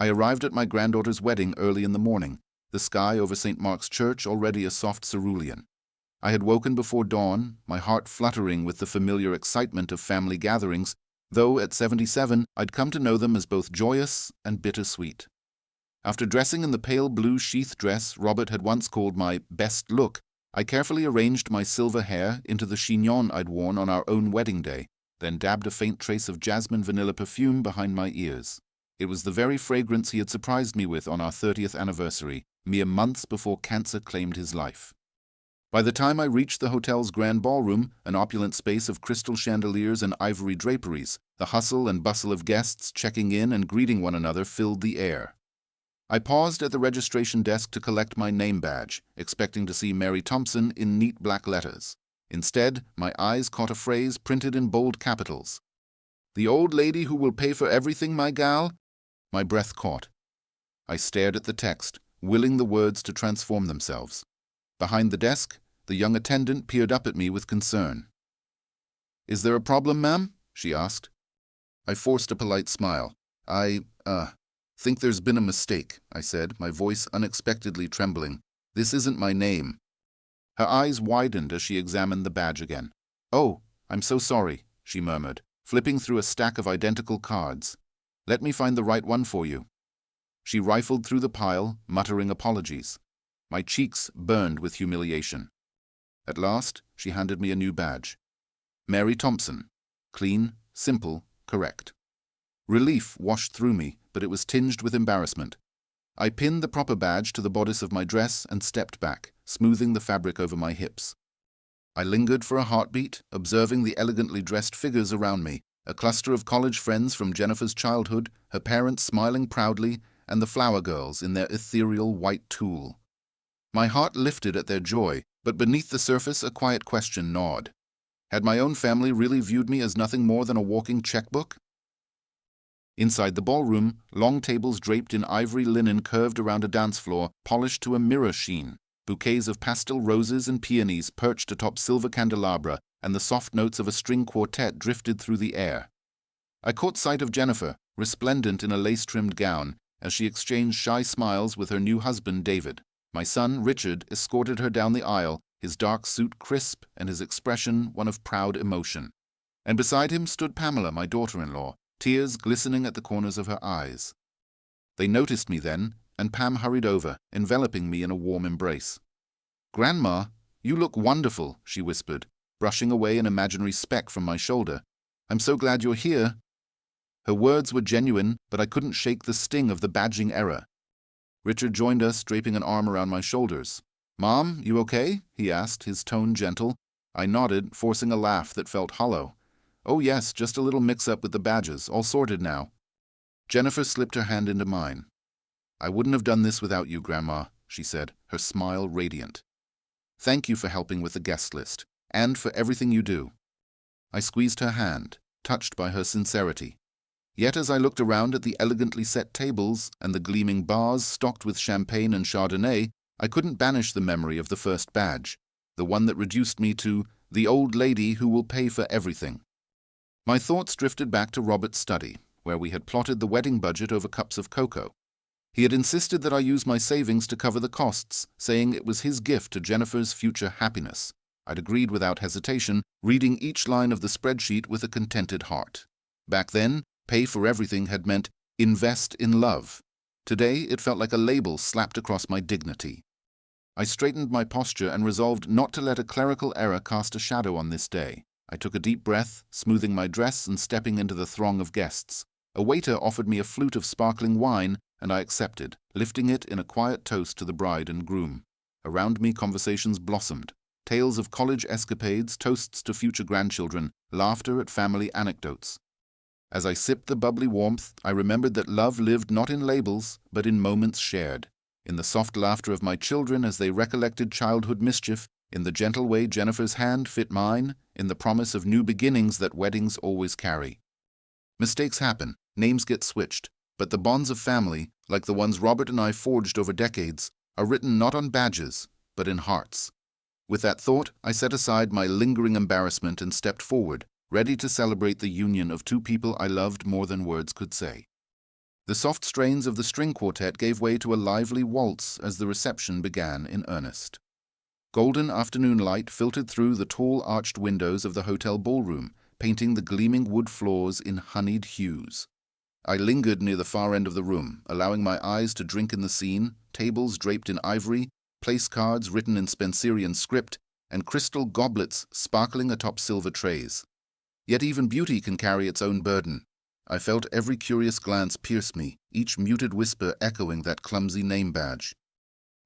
I arrived at my granddaughter's wedding early in the morning, the sky over St. Mark's Church already a soft cerulean. I had woken before dawn, my heart fluttering with the familiar excitement of family gatherings, though at 77 I'd come to know them as both joyous and bittersweet. After dressing in the pale blue sheath dress Robert had once called my best look, I carefully arranged my silver hair into the chignon I'd worn on our own wedding day, then dabbed a faint trace of jasmine vanilla perfume behind my ears. It was the very fragrance he had surprised me with on our 30th anniversary, mere months before cancer claimed his life. By the time I reached the hotel's grand ballroom, an opulent space of crystal chandeliers and ivory draperies, the hustle and bustle of guests checking in and greeting one another filled the air. I paused at the registration desk to collect my name badge, expecting to see Mary Thompson in neat black letters. Instead, my eyes caught a phrase printed in bold capitals. "The old lady who will pay for everything, my gal?" My breath caught. I stared at the text, willing the words to transform themselves. Behind the desk, the young attendant peered up at me with concern. "Is there a problem, ma'am?" she asked. I forced a polite smile. I think there's been a mistake," I said, my voice unexpectedly trembling. "This isn't my name." Her eyes widened as she examined the badge again. "Oh, I'm so sorry," she murmured, flipping through a stack of identical cards. "Let me find the right one for you." She rifled through the pile, muttering apologies. My cheeks burned with humiliation. At last, she handed me a new badge. Mary Thompson. Clean, simple, correct. Relief washed through me, but it was tinged with embarrassment. I pinned the proper badge to the bodice of my dress and stepped back, smoothing the fabric over my hips. I lingered for a heartbeat, observing the elegantly dressed figures around me, a cluster of college friends from Jennifer's childhood, her parents smiling proudly, and the flower girls in their ethereal white tulle. My heart lifted at their joy, but beneath the surface a quiet question gnawed. Had my own family really viewed me as nothing more than a walking checkbook? Inside the ballroom, long tables draped in ivory linen curved around a dance floor, polished to a mirror sheen. Bouquets of pastel roses and peonies perched atop silver candelabra, and the soft notes of a string quartet drifted through the air. I caught sight of Jennifer, resplendent in a lace-trimmed gown, as she exchanged shy smiles with her new husband, David. My son, Richard, escorted her down the aisle, his dark suit crisp and his expression one of proud emotion. And beside him stood Pamela, my daughter-in-law, tears glistening at the corners of her eyes. They noticed me then, and Pam hurried over, enveloping me in a warm embrace. "Grandma, you look wonderful," she whispered, brushing away an imaginary speck from my shoulder. "I'm so glad you're here." Her words were genuine, but I couldn't shake the sting of the badging error. Richard joined us, draping an arm around my shoulders. "Mom, you okay?" he asked, his tone gentle. I nodded, forcing a laugh that felt hollow. "Oh yes, just a little mix-up with the badges, all sorted now." Jennifer slipped her hand into mine. "I wouldn't have done this without you, Grandma," she said, her smile radiant. "Thank you for helping with the guest list, and for everything you do." I squeezed her hand, touched by her sincerity. Yet as I looked around at the elegantly set tables and the gleaming bars stocked with champagne and Chardonnay, I couldn't banish the memory of the first badge, the one that reduced me to the old lady who will pay for everything. My thoughts drifted back to Robert's study, where we had plotted the wedding budget over cups of cocoa. He had insisted that I use my savings to cover the costs, saying it was his gift to Jennifer's future happiness. I'd agreed without hesitation, reading each line of the spreadsheet with a contented heart. Back then, pay for everything had meant invest in love. Today, it felt like a label slapped across my dignity. I straightened my posture and resolved not to let a clerical error cast a shadow on this day. I took a deep breath, smoothing my dress and stepping into the throng of guests. A waiter offered me a flute of sparkling wine, and I accepted, lifting it in a quiet toast to the bride and groom. Around me, conversations blossomed. Tales of college escapades, toasts to future grandchildren, laughter at family anecdotes. As I sipped the bubbly warmth, I remembered that love lived not in labels, but in moments shared. In the soft laughter of my children as they recollected childhood mischief, in the gentle way Jennifer's hand fit mine, in the promise of new beginnings that weddings always carry. Mistakes happen, names get switched, but the bonds of family, like the ones Robert and I forged over decades, are written not on badges, but in hearts. With that thought, I set aside my lingering embarrassment and stepped forward, ready to celebrate the union of two people I loved more than words could say. The soft strains of the string quartet gave way to a lively waltz as the reception began in earnest. Golden afternoon light filtered through the tall arched windows of the hotel ballroom, painting the gleaming wood floors in honeyed hues. I lingered near the far end of the room, allowing my eyes to drink in the scene, tables draped in ivory, place cards written in Spencerian script, and crystal goblets sparkling atop silver trays. Yet even beauty can carry its own burden. I felt every curious glance pierce me, each muted whisper echoing that clumsy name badge.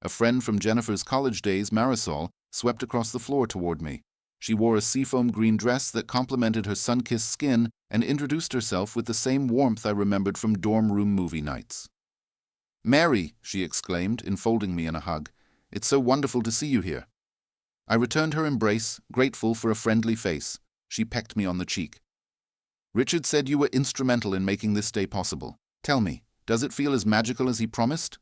A friend from Jennifer's college days, Marisol, swept across the floor toward me. She wore a seafoam green dress that complemented her sun-kissed skin and introduced herself with the same warmth I remembered from dorm room movie nights. "Mary," she exclaimed, enfolding me in a hug. "It's so wonderful to see you here." I returned her embrace, grateful for a friendly face. She pecked me on the cheek. "Richard said you were instrumental in making this day possible. Tell me, does it feel as magical as he promised?"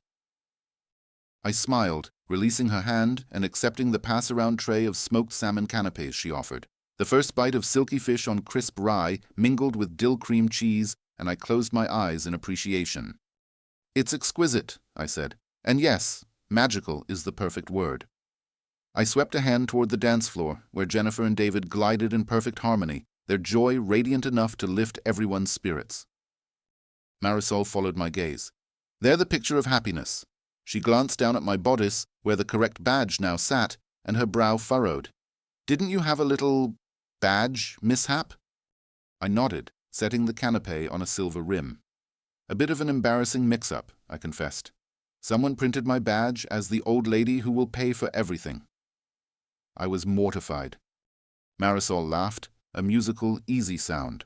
I smiled, releasing her hand and accepting the pass-around tray of smoked salmon canapes she offered. The first bite of silky fish on crisp rye mingled with dill cream cheese, and I closed my eyes in appreciation. "It's exquisite," I said. "And yes, magical is the perfect word." I swept a hand toward the dance floor, where Jennifer and David glided in perfect harmony, their joy radiant enough to lift everyone's spirits. Marisol followed my gaze. "They're the picture of happiness." She glanced down at my bodice, where the correct badge now sat, and her brow furrowed. "Didn't you have a little badge mishap?" I nodded, setting the canapé on a silver rim. "A bit of an embarrassing mix-up," I confessed. "Someone printed my badge as the old lady who will pay for everything." I was mortified. Marisol laughed, a musical, easy sound.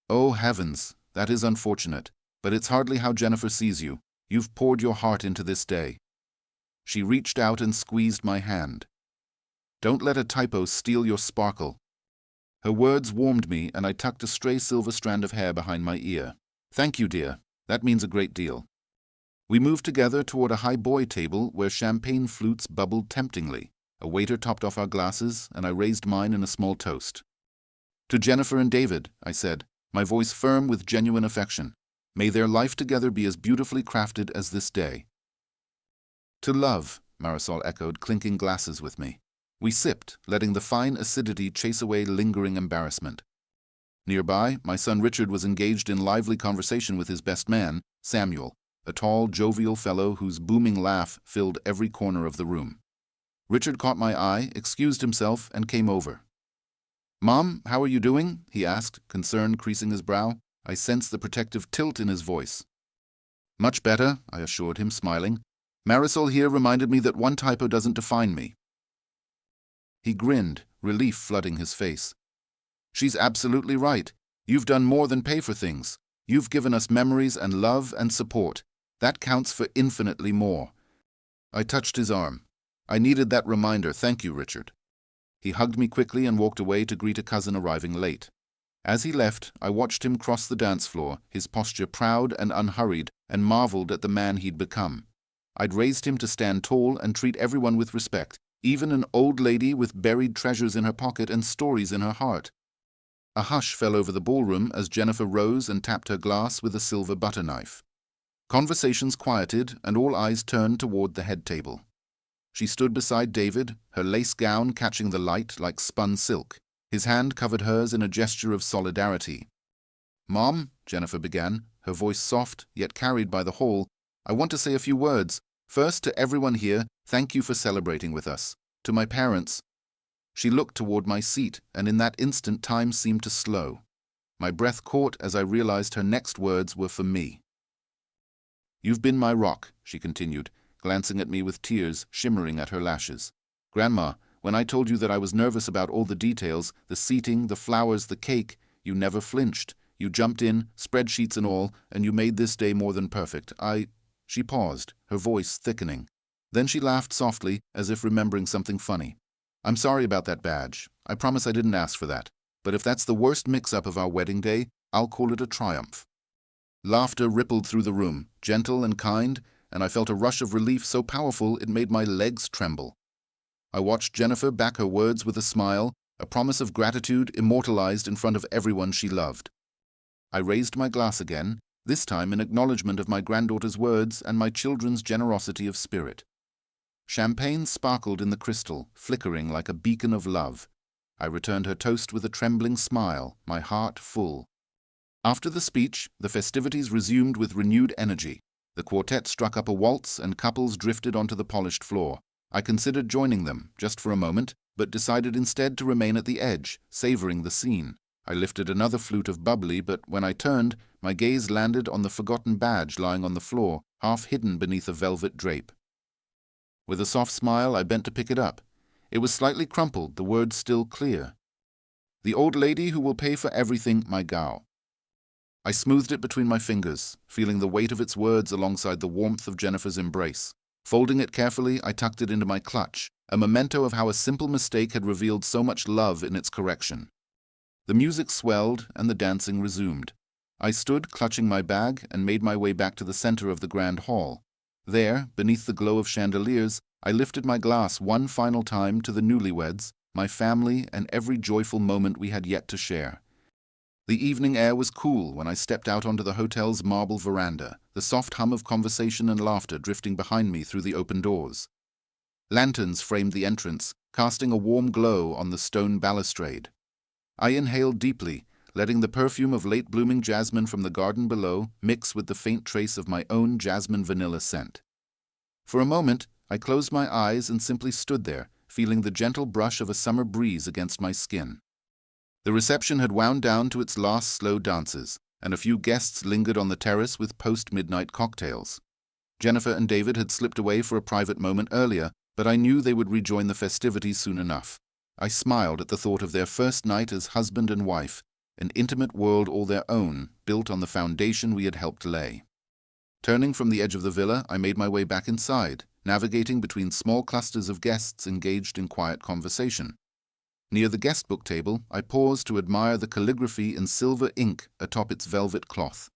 "Oh, heavens, that is unfortunate, but it's hardly how Jennifer sees you. You've poured your heart into this day." She reached out and squeezed my hand. "Don't let a typo steal your sparkle." Her words warmed me, and I tucked a stray silver strand of hair behind my ear. "Thank you, dear. That means a great deal." We moved together toward a high boy table where champagne flutes bubbled temptingly. A waiter topped off our glasses, and I raised mine in a small toast. "To Jennifer and David," I said, my voice firm with genuine affection. "May their life together be as beautifully crafted as this day." "To love," Marisol echoed, clinking glasses with me. We sipped, letting the fine acidity chase away lingering embarrassment. Nearby, my son Richard was engaged in lively conversation with his best man, Samuel, a tall, jovial fellow whose booming laugh filled every corner of the room. Richard caught my eye, excused himself, and came over. "Mom, how are you doing?" he asked, concern creasing his brow. I sensed the protective tilt in his voice. "Much better," I assured him, smiling. "Marisol here reminded me that one typo doesn't define me." He grinned, relief flooding his face. "She's absolutely right. You've done more than pay for things. You've given us memories and love and support. That counts for infinitely more." I touched his arm. "I needed that reminder. Thank you, Richard." He hugged me quickly and walked away to greet a cousin arriving late. As he left, I watched him cross the dance floor, his posture proud and unhurried, and marveled at the man he'd become. I'd raised him to stand tall and treat everyone with respect, even an old lady with buried treasures in her pocket and stories in her heart. A hush fell over the ballroom as Jennifer rose and tapped her glass with a silver butter knife. Conversations quieted, and all eyes turned toward the head table. She stood beside David, her lace gown catching the light like spun silk. His hand covered hers in a gesture of solidarity. "Mom," Jennifer began, her voice soft, yet carried by the hall, "I want to say a few words. First, to everyone here, thank you for celebrating with us. To my parents." She looked toward my seat, and in that instant time seemed to slow. My breath caught as I realized her next words were for me. "You've been my rock," she continued, glancing at me with tears shimmering at her lashes. "Grandma, when I told you that I was nervous about all the details, the seating, the flowers, the cake, you never flinched. You jumped in, spreadsheets and all, and you made this day more than perfect. She paused, her voice thickening. Then she laughed softly, as if remembering something funny. "I'm sorry about that badge. I promise I didn't ask for that. But if that's the worst mix-up of our wedding day, I'll call it a triumph." Laughter rippled through the room, gentle and kind, and I felt a rush of relief so powerful it made my legs tremble. I watched Jennifer back her words with a smile, a promise of gratitude immortalized in front of everyone she loved. I raised my glass again, this time in acknowledgement of my granddaughter's words and my children's generosity of spirit. Champagne sparkled in the crystal, flickering like a beacon of love. I returned her toast with a trembling smile, my heart full. After the speech, the festivities resumed with renewed energy. The quartet struck up a waltz and couples drifted onto the polished floor. I considered joining them, just for a moment, but decided instead to remain at the edge, savoring the scene. I lifted another flute of bubbly, but when I turned, my gaze landed on the forgotten badge lying on the floor, half hidden beneath a velvet drape. With a soft smile, I bent to pick it up. It was slightly crumpled, the words still clear. "The old lady who will pay for everything, my gal." I smoothed it between my fingers, feeling the weight of its words alongside the warmth of Jennifer's embrace. Folding it carefully, I tucked it into my clutch, a memento of how a simple mistake had revealed so much love in its correction. The music swelled, and the dancing resumed. I stood, clutching my bag, and made my way back to the center of the grand hall. There, beneath the glow of chandeliers, I lifted my glass one final time to the newlyweds, my family, and every joyful moment we had yet to share. The evening air was cool when I stepped out onto the hotel's marble veranda, the soft hum of conversation and laughter drifting behind me through the open doors. Lanterns framed the entrance, casting a warm glow on the stone balustrade. I inhaled deeply, letting the perfume of late-blooming jasmine from the garden below mix with the faint trace of my own jasmine vanilla scent. For a moment, I closed my eyes and simply stood there, feeling the gentle brush of a summer breeze against my skin. The reception had wound down to its last slow dances, and a few guests lingered on the terrace with post-midnight cocktails. Jennifer and David had slipped away for a private moment earlier, but I knew they would rejoin the festivities soon enough. I smiled at the thought of their first night as husband and wife, an intimate world all their own, built on the foundation we had helped lay. Turning from the edge of the villa, I made my way back inside, navigating between small clusters of guests engaged in quiet conversation. Near the guest book table, I paused to admire the calligraphy in silver ink atop its velvet cloth.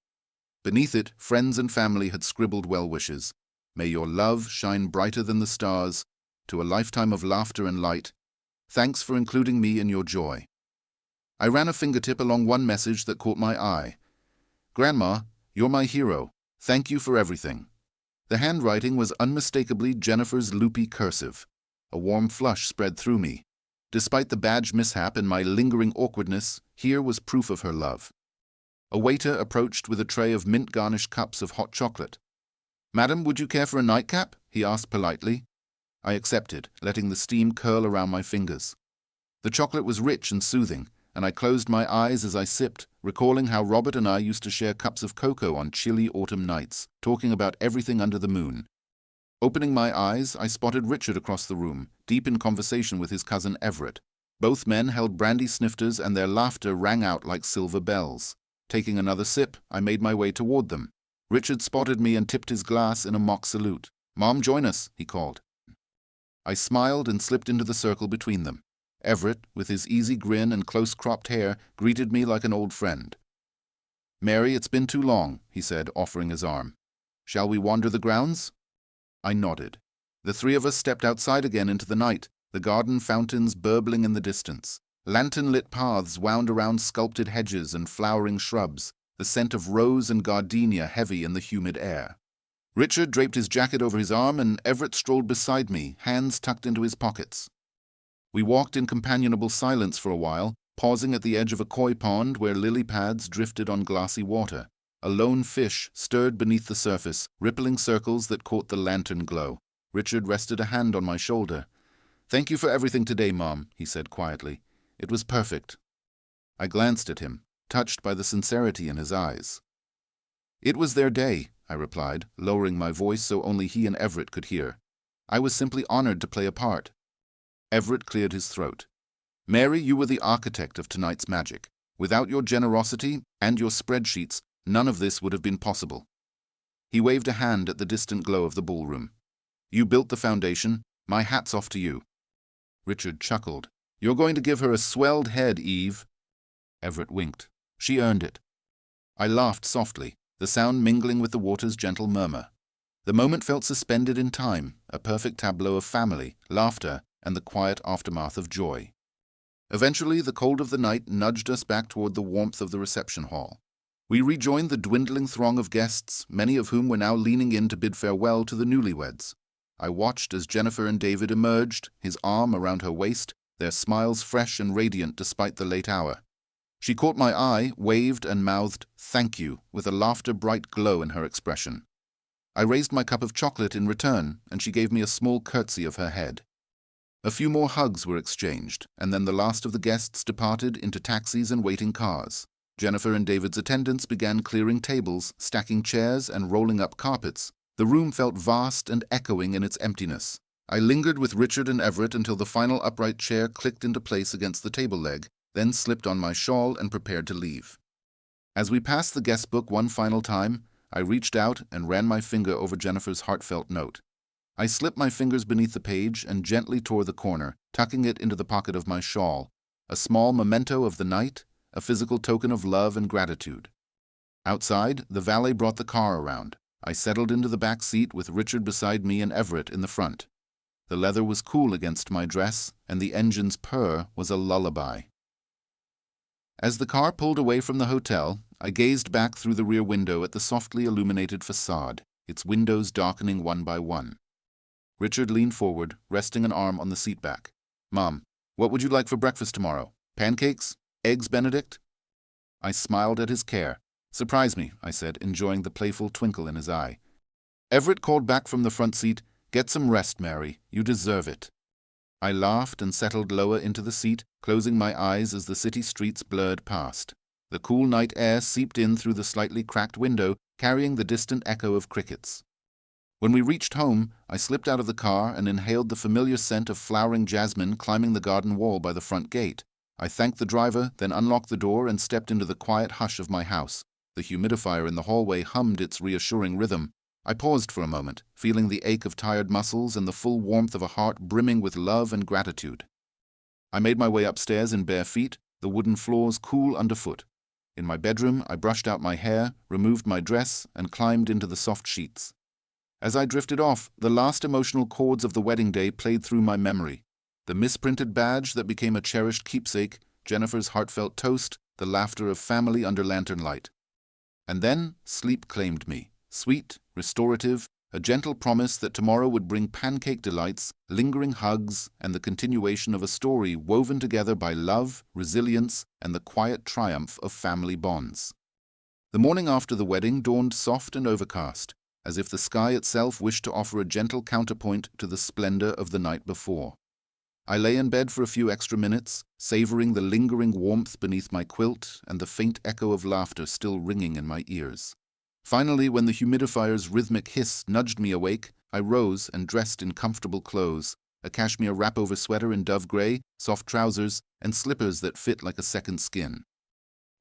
Beneath it, friends and family had scribbled well wishes. "May your love shine brighter than the stars, to a lifetime of laughter and light. Thanks for including me in your joy." I ran a fingertip along one message that caught my eye. "Grandma, you're my hero. Thank you for everything." The handwriting was unmistakably Jennifer's loopy cursive. A warm flush spread through me. Despite the badge mishap and my lingering awkwardness, here was proof of her love. A waiter approached with a tray of mint-garnished cups of hot chocolate. "Madam, would you care for a nightcap?" he asked politely. I accepted, letting the steam curl around my fingers. The chocolate was rich and soothing, and I closed my eyes as I sipped, recalling how Robert and I used to share cups of cocoa on chilly autumn nights, talking about everything under the moon. Opening my eyes, I spotted Richard across the room, deep in conversation with his cousin Everett. Both men held brandy snifters and their laughter rang out like silver bells. Taking another sip, I made my way toward them. Richard spotted me and tipped his glass in a mock salute. "Mom, join us," he called. I smiled and slipped into the circle between them. Everett, with his easy grin and close-cropped hair, greeted me like an old friend. "Mary, it's been too long," he said, offering his arm. "Shall we wander the grounds?" I nodded. The three of us stepped outside again into the night, the garden fountains burbling in the distance. Lantern-lit paths wound around sculpted hedges and flowering shrubs, the scent of rose and gardenia heavy in the humid air. Richard draped his jacket over his arm, and Everett strolled beside me, hands tucked into his pockets. We walked in companionable silence for a while, pausing at the edge of a koi pond where lily pads drifted on glassy water. A lone fish stirred beneath the surface, rippling circles that caught the lantern glow. Richard rested a hand on my shoulder. "Thank you for everything today, Mom," he said quietly. "It was perfect." I glanced at him, touched by the sincerity in his eyes. "It was their day," I replied, lowering my voice so only he and Everett could hear. "I was simply honored to play a part." Everett cleared his throat. "Mary, you were the architect of tonight's magic. Without your generosity and your spreadsheets, none of this would have been possible." He waved a hand at the distant glow of the ballroom. "You built the foundation. My hat's off to you." Richard chuckled. "You're going to give her a swelled head, Eve." Everett winked. "She earned it." I laughed softly, the sound mingling with the water's gentle murmur. The moment felt suspended in time, a perfect tableau of family, laughter, and the quiet aftermath of joy. Eventually, the cold of the night nudged us back toward the warmth of the reception hall. We rejoined the dwindling throng of guests, many of whom were now leaning in to bid farewell to the newlyweds. I watched as Jennifer and David emerged, his arm around her waist, their smiles fresh and radiant despite the late hour. She caught my eye, waved and mouthed, "Thank you," with a laughter-bright glow in her expression. I raised my cup of chocolate in return, and she gave me a small curtsy of her head. A few more hugs were exchanged, and then the last of the guests departed into taxis and waiting cars. Jennifer and David's attendants began clearing tables, stacking chairs, and rolling up carpets. The room felt vast and echoing in its emptiness. I lingered with Richard and Everett until the final upright chair clicked into place against the table leg, then slipped on my shawl and prepared to leave. As we passed the guest book one final time, I reached out and ran my finger over Jennifer's heartfelt note. I slipped my fingers beneath the page and gently tore the corner, tucking it into the pocket of my shawl, a small memento of the night, a physical token of love and gratitude. Outside, the valet brought the car around. I settled into the back seat with Richard beside me and Everett in the front. The leather was cool against my dress, and the engine's purr was a lullaby. As the car pulled away from the hotel, I gazed back through the rear window at the softly illuminated facade, its windows darkening one by one. Richard leaned forward, resting an arm on the seat back. "Mom, what would you like for breakfast tomorrow? Pancakes? Eggs Benedict?" I smiled at his care. "Surprise me," I said, enjoying the playful twinkle in his eye. Everett called back from the front seat, "Get some rest, Mary. You deserve it." I laughed and settled lower into the seat, closing my eyes as the city streets blurred past. The cool night air seeped in through the slightly cracked window, carrying the distant echo of crickets. When we reached home, I slipped out of the car and inhaled the familiar scent of flowering jasmine climbing the garden wall by the front gate. I thanked the driver, then unlocked the door and stepped into the quiet hush of my house. The humidifier in the hallway hummed its reassuring rhythm. I paused for a moment, feeling the ache of tired muscles and the full warmth of a heart brimming with love and gratitude. I made my way upstairs in bare feet, the wooden floors cool underfoot. In my bedroom, I brushed out my hair, removed my dress, and climbed into the soft sheets. As I drifted off, the last emotional chords of the wedding day played through my memory. The misprinted badge that became a cherished keepsake, Jennifer's heartfelt toast, the laughter of family under lantern light. And then sleep claimed me, sweet, restorative, a gentle promise that tomorrow would bring pancake delights, lingering hugs, and the continuation of a story woven together by love, resilience, and the quiet triumph of family bonds. The morning after the wedding dawned soft and overcast, as if the sky itself wished to offer a gentle counterpoint to the splendor of the night before. I lay in bed for a few extra minutes, savoring the lingering warmth beneath my quilt and the faint echo of laughter still ringing in my ears. Finally, when the humidifier's rhythmic hiss nudged me awake, I rose and dressed in comfortable clothes, a cashmere wrap-over sweater in dove gray, soft trousers, and slippers that fit like a second skin.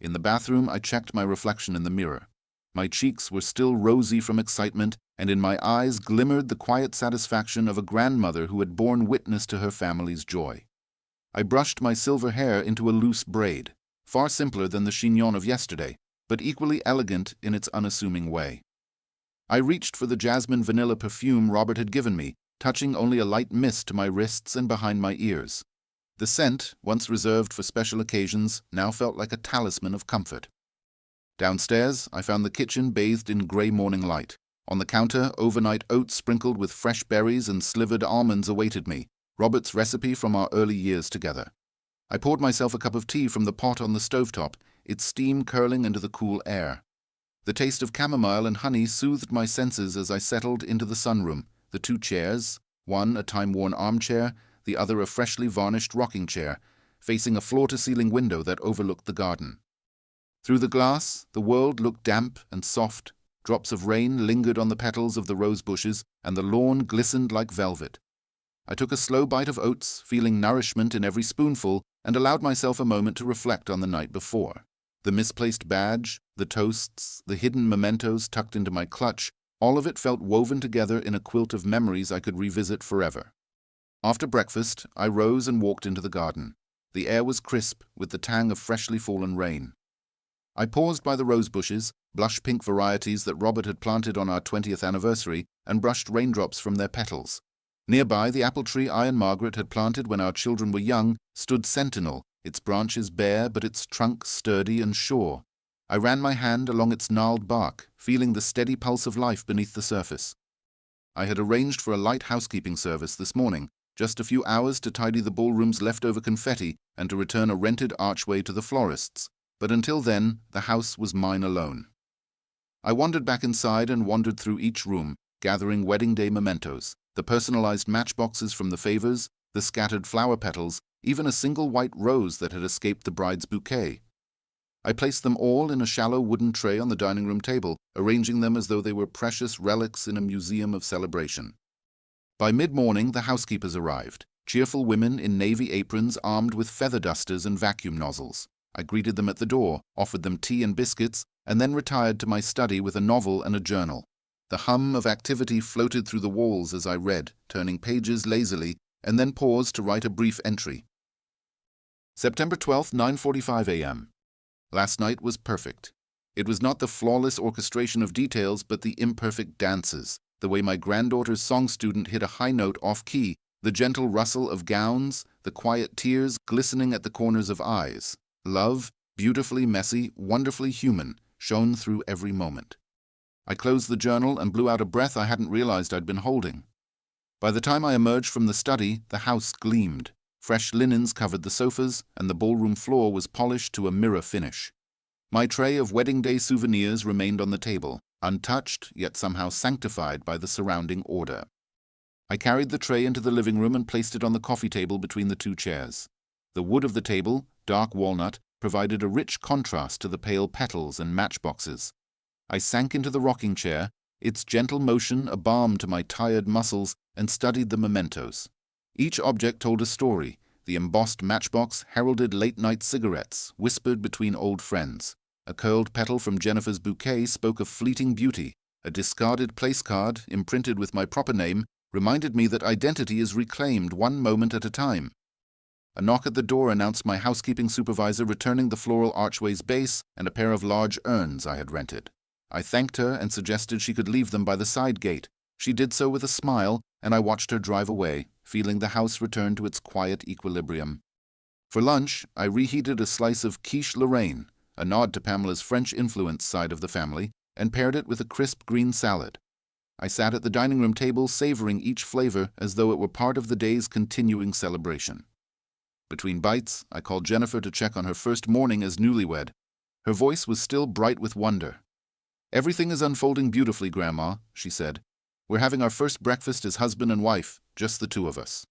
In the bathroom, I checked my reflection in the mirror. My cheeks were still rosy from excitement, and in my eyes glimmered the quiet satisfaction of a grandmother who had borne witness to her family's joy. I brushed my silver hair into a loose braid, far simpler than the chignon of yesterday, but equally elegant in its unassuming way. I reached for the jasmine vanilla perfume Robert had given me, touching only a light mist to my wrists and behind my ears. The scent, once reserved for special occasions, now felt like a talisman of comfort. Downstairs, I found the kitchen bathed in grey morning light. On the counter, overnight oats sprinkled with fresh berries and slivered almonds awaited me, Robert's recipe from our early years together. I poured myself a cup of tea from the pot on the stovetop, its steam curling into the cool air. The taste of chamomile and honey soothed my senses as I settled into the sunroom, the two chairs, one a time-worn armchair, the other a freshly varnished rocking chair, facing a floor-to-ceiling window that overlooked the garden. Through the glass, the world looked damp and soft. Drops of rain lingered on the petals of the rose bushes, and the lawn glistened like velvet. I took a slow bite of oats, feeling nourishment in every spoonful, and allowed myself a moment to reflect on the night before. The misplaced badge, the toasts, the hidden mementos tucked into my clutch, all of it felt woven together in a quilt of memories I could revisit forever. After breakfast, I rose and walked into the garden. The air was crisp, with the tang of freshly fallen rain. I paused by the rose bushes, blush-pink varieties that Robert had planted on our 20th anniversary, and brushed raindrops from their petals. Nearby, the apple tree I and Margaret had planted when our children were young stood sentinel, its branches bare but its trunk sturdy and sure. I ran my hand along its gnarled bark, feeling the steady pulse of life beneath the surface. I had arranged for a light housekeeping service this morning, just a few hours to tidy the ballroom's leftover confetti and to return a rented archway to the florist's, but until then, the house was mine alone. I wandered back inside and wandered through each room, gathering wedding day mementos, the personalized matchboxes from the favors, the scattered flower petals, even a single white rose that had escaped the bride's bouquet. I placed them all in a shallow wooden tray on the dining room table, arranging them as though they were precious relics in a museum of celebration. By mid-morning, the housekeepers arrived, cheerful women in navy aprons armed with feather dusters and vacuum nozzles. I greeted them at the door, offered them tea and biscuits, and then retired to my study with a novel and a journal. The hum of activity floated through the walls as I read, turning pages lazily, and then paused to write a brief entry. September 12th, 9:45 a.m. Last night was perfect. It was not the flawless orchestration of details, but the imperfect dances, the way my granddaughter's song student hit a high note off-key, the gentle rustle of gowns, the quiet tears glistening at the corners of eyes. Love, beautifully messy, wonderfully human, shone through every moment. I closed the journal and blew out a breath I hadn't realized I'd been holding. By the time I emerged from the study, the house gleamed. Fresh linens covered the sofas, and the ballroom floor was polished to a mirror finish. My tray of wedding day souvenirs remained on the table, untouched, yet somehow sanctified by the surrounding order. I carried the tray into the living room and placed it on the coffee table between the two chairs. The wood of the table, dark walnut, provided a rich contrast to the pale petals and matchboxes. I sank into the rocking chair, its gentle motion a balm to my tired muscles, and studied the mementos. Each object told a story. The embossed matchbox heralded late-night cigarettes, whispered between old friends. A curled petal from Jennifer's bouquet spoke of fleeting beauty. A discarded place card, imprinted with my proper name, reminded me that identity is reclaimed one moment at a time. A knock at the door announced my housekeeping supervisor returning the floral archway's base and a pair of large urns I had rented. I thanked her and suggested she could leave them by the side gate. She did so with a smile, and I watched her drive away, feeling the house return to its quiet equilibrium. For lunch, I reheated a slice of quiche Lorraine, a nod to Pamela's French influence side of the family, and paired it with a crisp green salad. I sat at the dining room table savoring each flavor as though it were part of the day's continuing celebration. Between bites, I called Jennifer to check on her first morning as newlywed. Her voice was still bright with wonder. "Everything is unfolding beautifully, Grandma," she said. "We're having our first breakfast as husband and wife, just the two of us."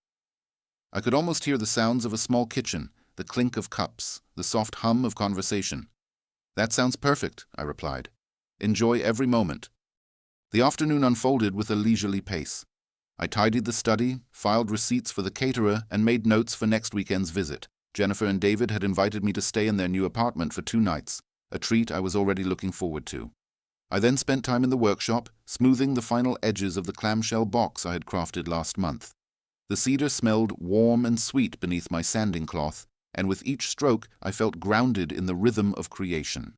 I could almost hear the sounds of a small kitchen, the clink of cups, the soft hum of conversation. "That sounds perfect," I replied. "Enjoy every moment." The afternoon unfolded with a leisurely pace. I tidied the study, filed receipts for the caterer, and made notes for next weekend's visit. Jennifer and David had invited me to stay in their new apartment for 2 nights, a treat I was already looking forward to. I then spent time in the workshop, smoothing the final edges of the clamshell box I had crafted last month. The cedar smelled warm and sweet beneath my sanding cloth, and with each stroke I felt grounded in the rhythm of creation.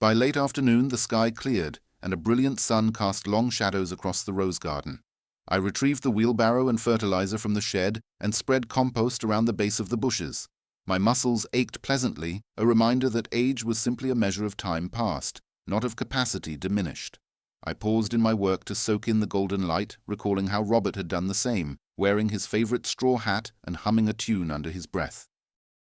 By late afternoon the sky cleared, and a brilliant sun cast long shadows across the rose garden. I retrieved the wheelbarrow and fertilizer from the shed and spread compost around the base of the bushes. My muscles ached pleasantly, a reminder that age was simply a measure of time past, not of capacity diminished. I paused in my work to soak in the golden light, recalling how Robert had done the same, wearing his favorite straw hat and humming a tune under his breath.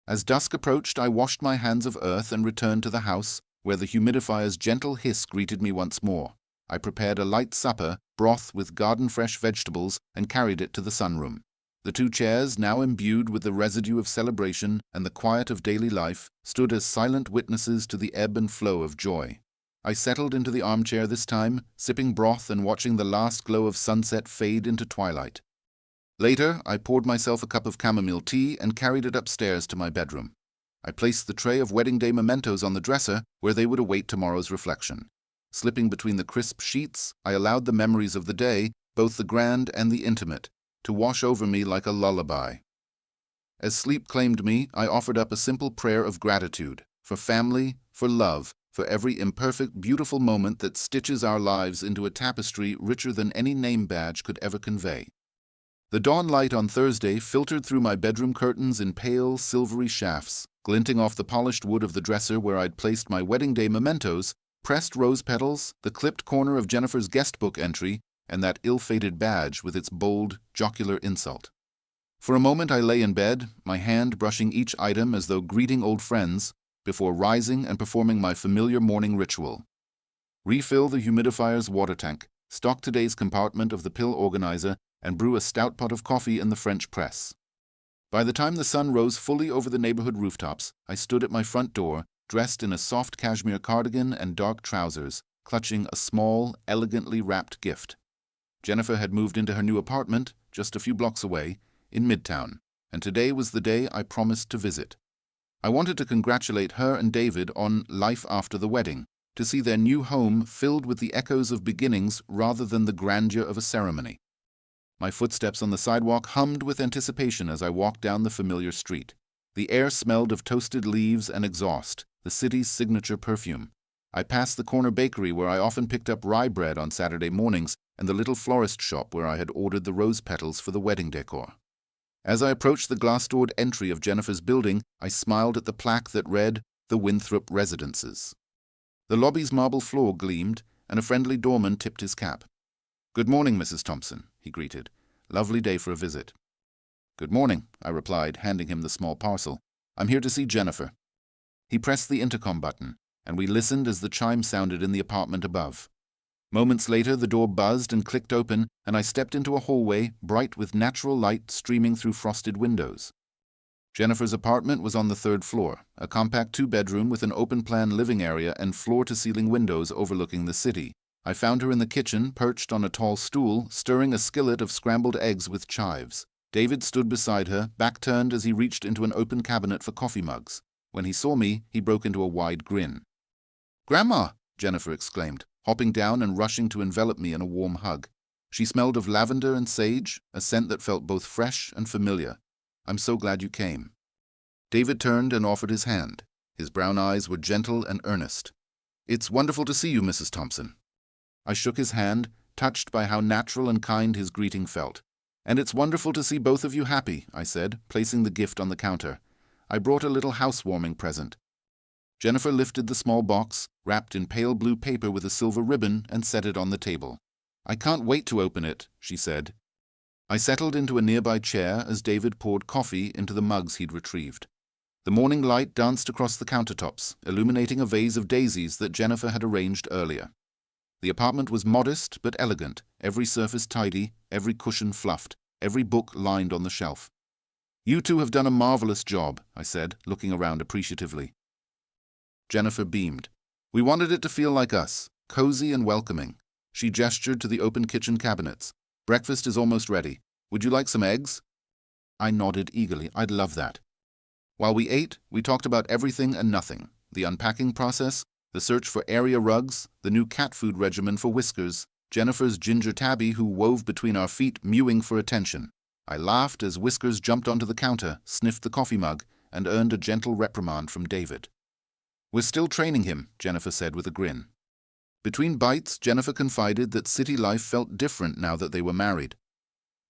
As dusk approached, I washed my hands of earth and returned to the house, where the humidifier's gentle hiss greeted me once more. I prepared a light supper, broth with garden-fresh vegetables, and carried it to the sunroom. The 2 chairs, now imbued with the residue of celebration and the quiet of daily life, stood as silent witnesses to the ebb and flow of joy. I settled into the armchair this time, sipping broth and watching the last glow of sunset fade into twilight. Later, I poured myself a cup of chamomile tea and carried it upstairs to my bedroom. I placed the tray of wedding day mementos on the dresser, where they would await tomorrow's reflection. Slipping between the crisp sheets, I allowed the memories of the day, both the grand and the intimate, to wash over me like a lullaby. As sleep claimed me, I offered up a simple prayer of gratitude, for family, for love, for every imperfect, beautiful moment that stitches our lives into a tapestry richer than any name badge could ever convey. The dawn light on Thursday filtered through my bedroom curtains in pale, silvery shafts, glinting off the polished wood of the dresser where I'd placed my wedding day mementos, pressed rose petals, the clipped corner of Jennifer's guestbook entry, and that ill-fated badge with its bold, jocular insult. For a moment I lay in bed, my hand brushing each item as though greeting old friends, before rising and performing my familiar morning ritual. Refill the humidifier's water tank, stock today's compartment of the pill organizer, and brew a stout pot of coffee in the French press. By the time the sun rose fully over the neighborhood rooftops, I stood at my front door, dressed in a soft cashmere cardigan and dark trousers, clutching a small, elegantly wrapped gift. Jennifer had moved into her new apartment, just a few blocks away, in Midtown, and today was the day I promised to visit. I wanted to congratulate her and David on life after the wedding, to see their new home filled with the echoes of beginnings rather than the grandeur of a ceremony. My footsteps on the sidewalk hummed with anticipation as I walked down the familiar street. The air smelled of toasted leaves and exhaust, the city's signature perfume. I passed the corner bakery where I often picked up rye bread on Saturday mornings and the little florist shop where I had ordered the rose petals for the wedding decor. As I approached the glass-doored entry of Jennifer's building, I smiled at the plaque that read, "The Winthrop Residences." The lobby's marble floor gleamed, and a friendly doorman tipped his cap. "Good morning, Mrs. Thompson," he greeted. "Lovely day for a visit." "Good morning," I replied, handing him the small parcel. "I'm here to see Jennifer." He pressed the intercom button, and we listened as the chime sounded in the apartment above. Moments later, the door buzzed and clicked open, and I stepped into a hallway bright with natural light streaming through frosted windows. Jennifer's apartment was on the third floor, a compact two-bedroom with an open-plan living area and floor-to-ceiling windows overlooking the city. I found her in the kitchen, perched on a tall stool, stirring a skillet of scrambled eggs with chives. David stood beside her, back-turned as he reached into an open cabinet for coffee mugs. When he saw me, he broke into a wide grin. "Grandma!" Jennifer exclaimed, hopping down and rushing to envelop me in a warm hug. She smelled of lavender and sage, a scent that felt both fresh and familiar. "I'm so glad you came." David turned and offered his hand. His brown eyes were gentle and earnest. "It's wonderful to see you, Mrs. Thompson." I shook his hand, touched by how natural and kind his greeting felt. "And it's wonderful to see both of you happy," I said, placing the gift on the counter. "I brought a little housewarming present." Jennifer lifted the small box, wrapped in pale blue paper with a silver ribbon, and set it on the table. "I can't wait to open it," she said. I settled into a nearby chair as David poured coffee into the mugs he'd retrieved. The morning light danced across the countertops, illuminating a vase of daisies that Jennifer had arranged earlier. The apartment was modest but elegant, every surface tidy, every cushion fluffed, every book lined on the shelf. "You two have done a marvelous job," I said, looking around appreciatively. Jennifer beamed. "We wanted it to feel like us, cozy and welcoming." She gestured to the open kitchen cabinets. "Breakfast is almost ready. Would you like some eggs?" I nodded eagerly. "I'd love that." While we ate, we talked about everything and nothing. The unpacking process, the search for area rugs, the new cat food regimen for Whiskers, Jennifer's ginger tabby who wove between our feet mewing for attention. I laughed as Whiskers jumped onto the counter, sniffed the coffee mug, and earned a gentle reprimand from David. "We're still training him," Jennifer said with a grin. Between bites, Jennifer confided that city life felt different now that they were married.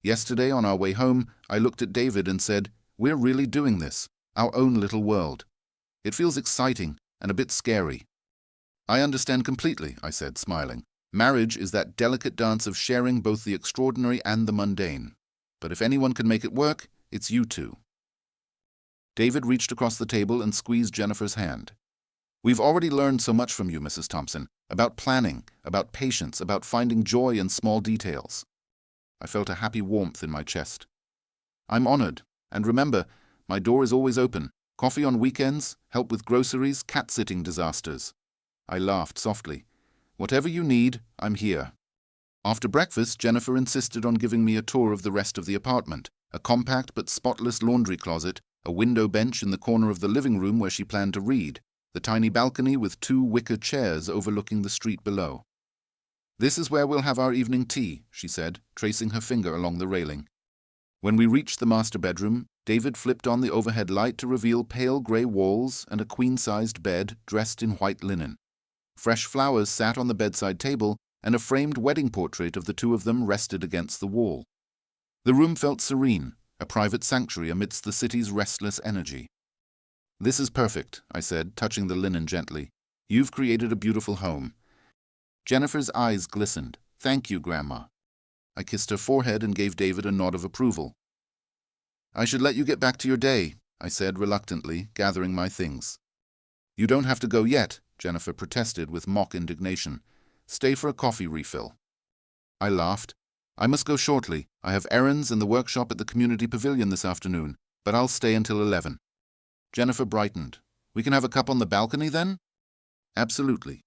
"Yesterday, on our way home, I looked at David and said, 'We're really doing this, our own little world.' It feels exciting and a bit scary." "I understand completely," I said, smiling. "Marriage is that delicate dance of sharing both the extraordinary and the mundane. But if anyone can make it work, it's you two." David reached across the table and squeezed Jennifer's hand. "We've already learned so much from you, Mrs. Thompson, about planning, about patience, about finding joy in small details." I felt a happy warmth in my chest. "I'm honored, and remember, my door is always open. Coffee on weekends, help with groceries, cat-sitting disasters." I laughed softly. "Whatever you need, I'm here." After breakfast, Jennifer insisted on giving me a tour of the rest of the apartment, a compact but spotless laundry closet, a window bench in the corner of the living room where she planned to read, the tiny balcony with 2 wicker chairs overlooking the street below. "This is where we'll have our evening tea," she said, tracing her finger along the railing. When we reached the master bedroom, David flipped on the overhead light to reveal pale gray walls and a queen-sized bed dressed in white linen. Fresh flowers sat on the bedside table, and a framed wedding portrait of the two of them rested against the wall. The room felt serene, a private sanctuary amidst the city's restless energy. "This is perfect," I said, touching the linen gently. "You've created a beautiful home." Jennifer's eyes glistened. "Thank you, Grandma." I kissed her forehead and gave David a nod of approval. "I should let you get back to your day," I said reluctantly, gathering my things. "You don't have to go yet," Jennifer protested with mock indignation. "Stay for a coffee refill." I laughed. "I must go shortly. I have errands and the workshop at the community pavilion this afternoon, but I'll stay until 11. Jennifer brightened. "We can have a cup on the balcony then?" "Absolutely."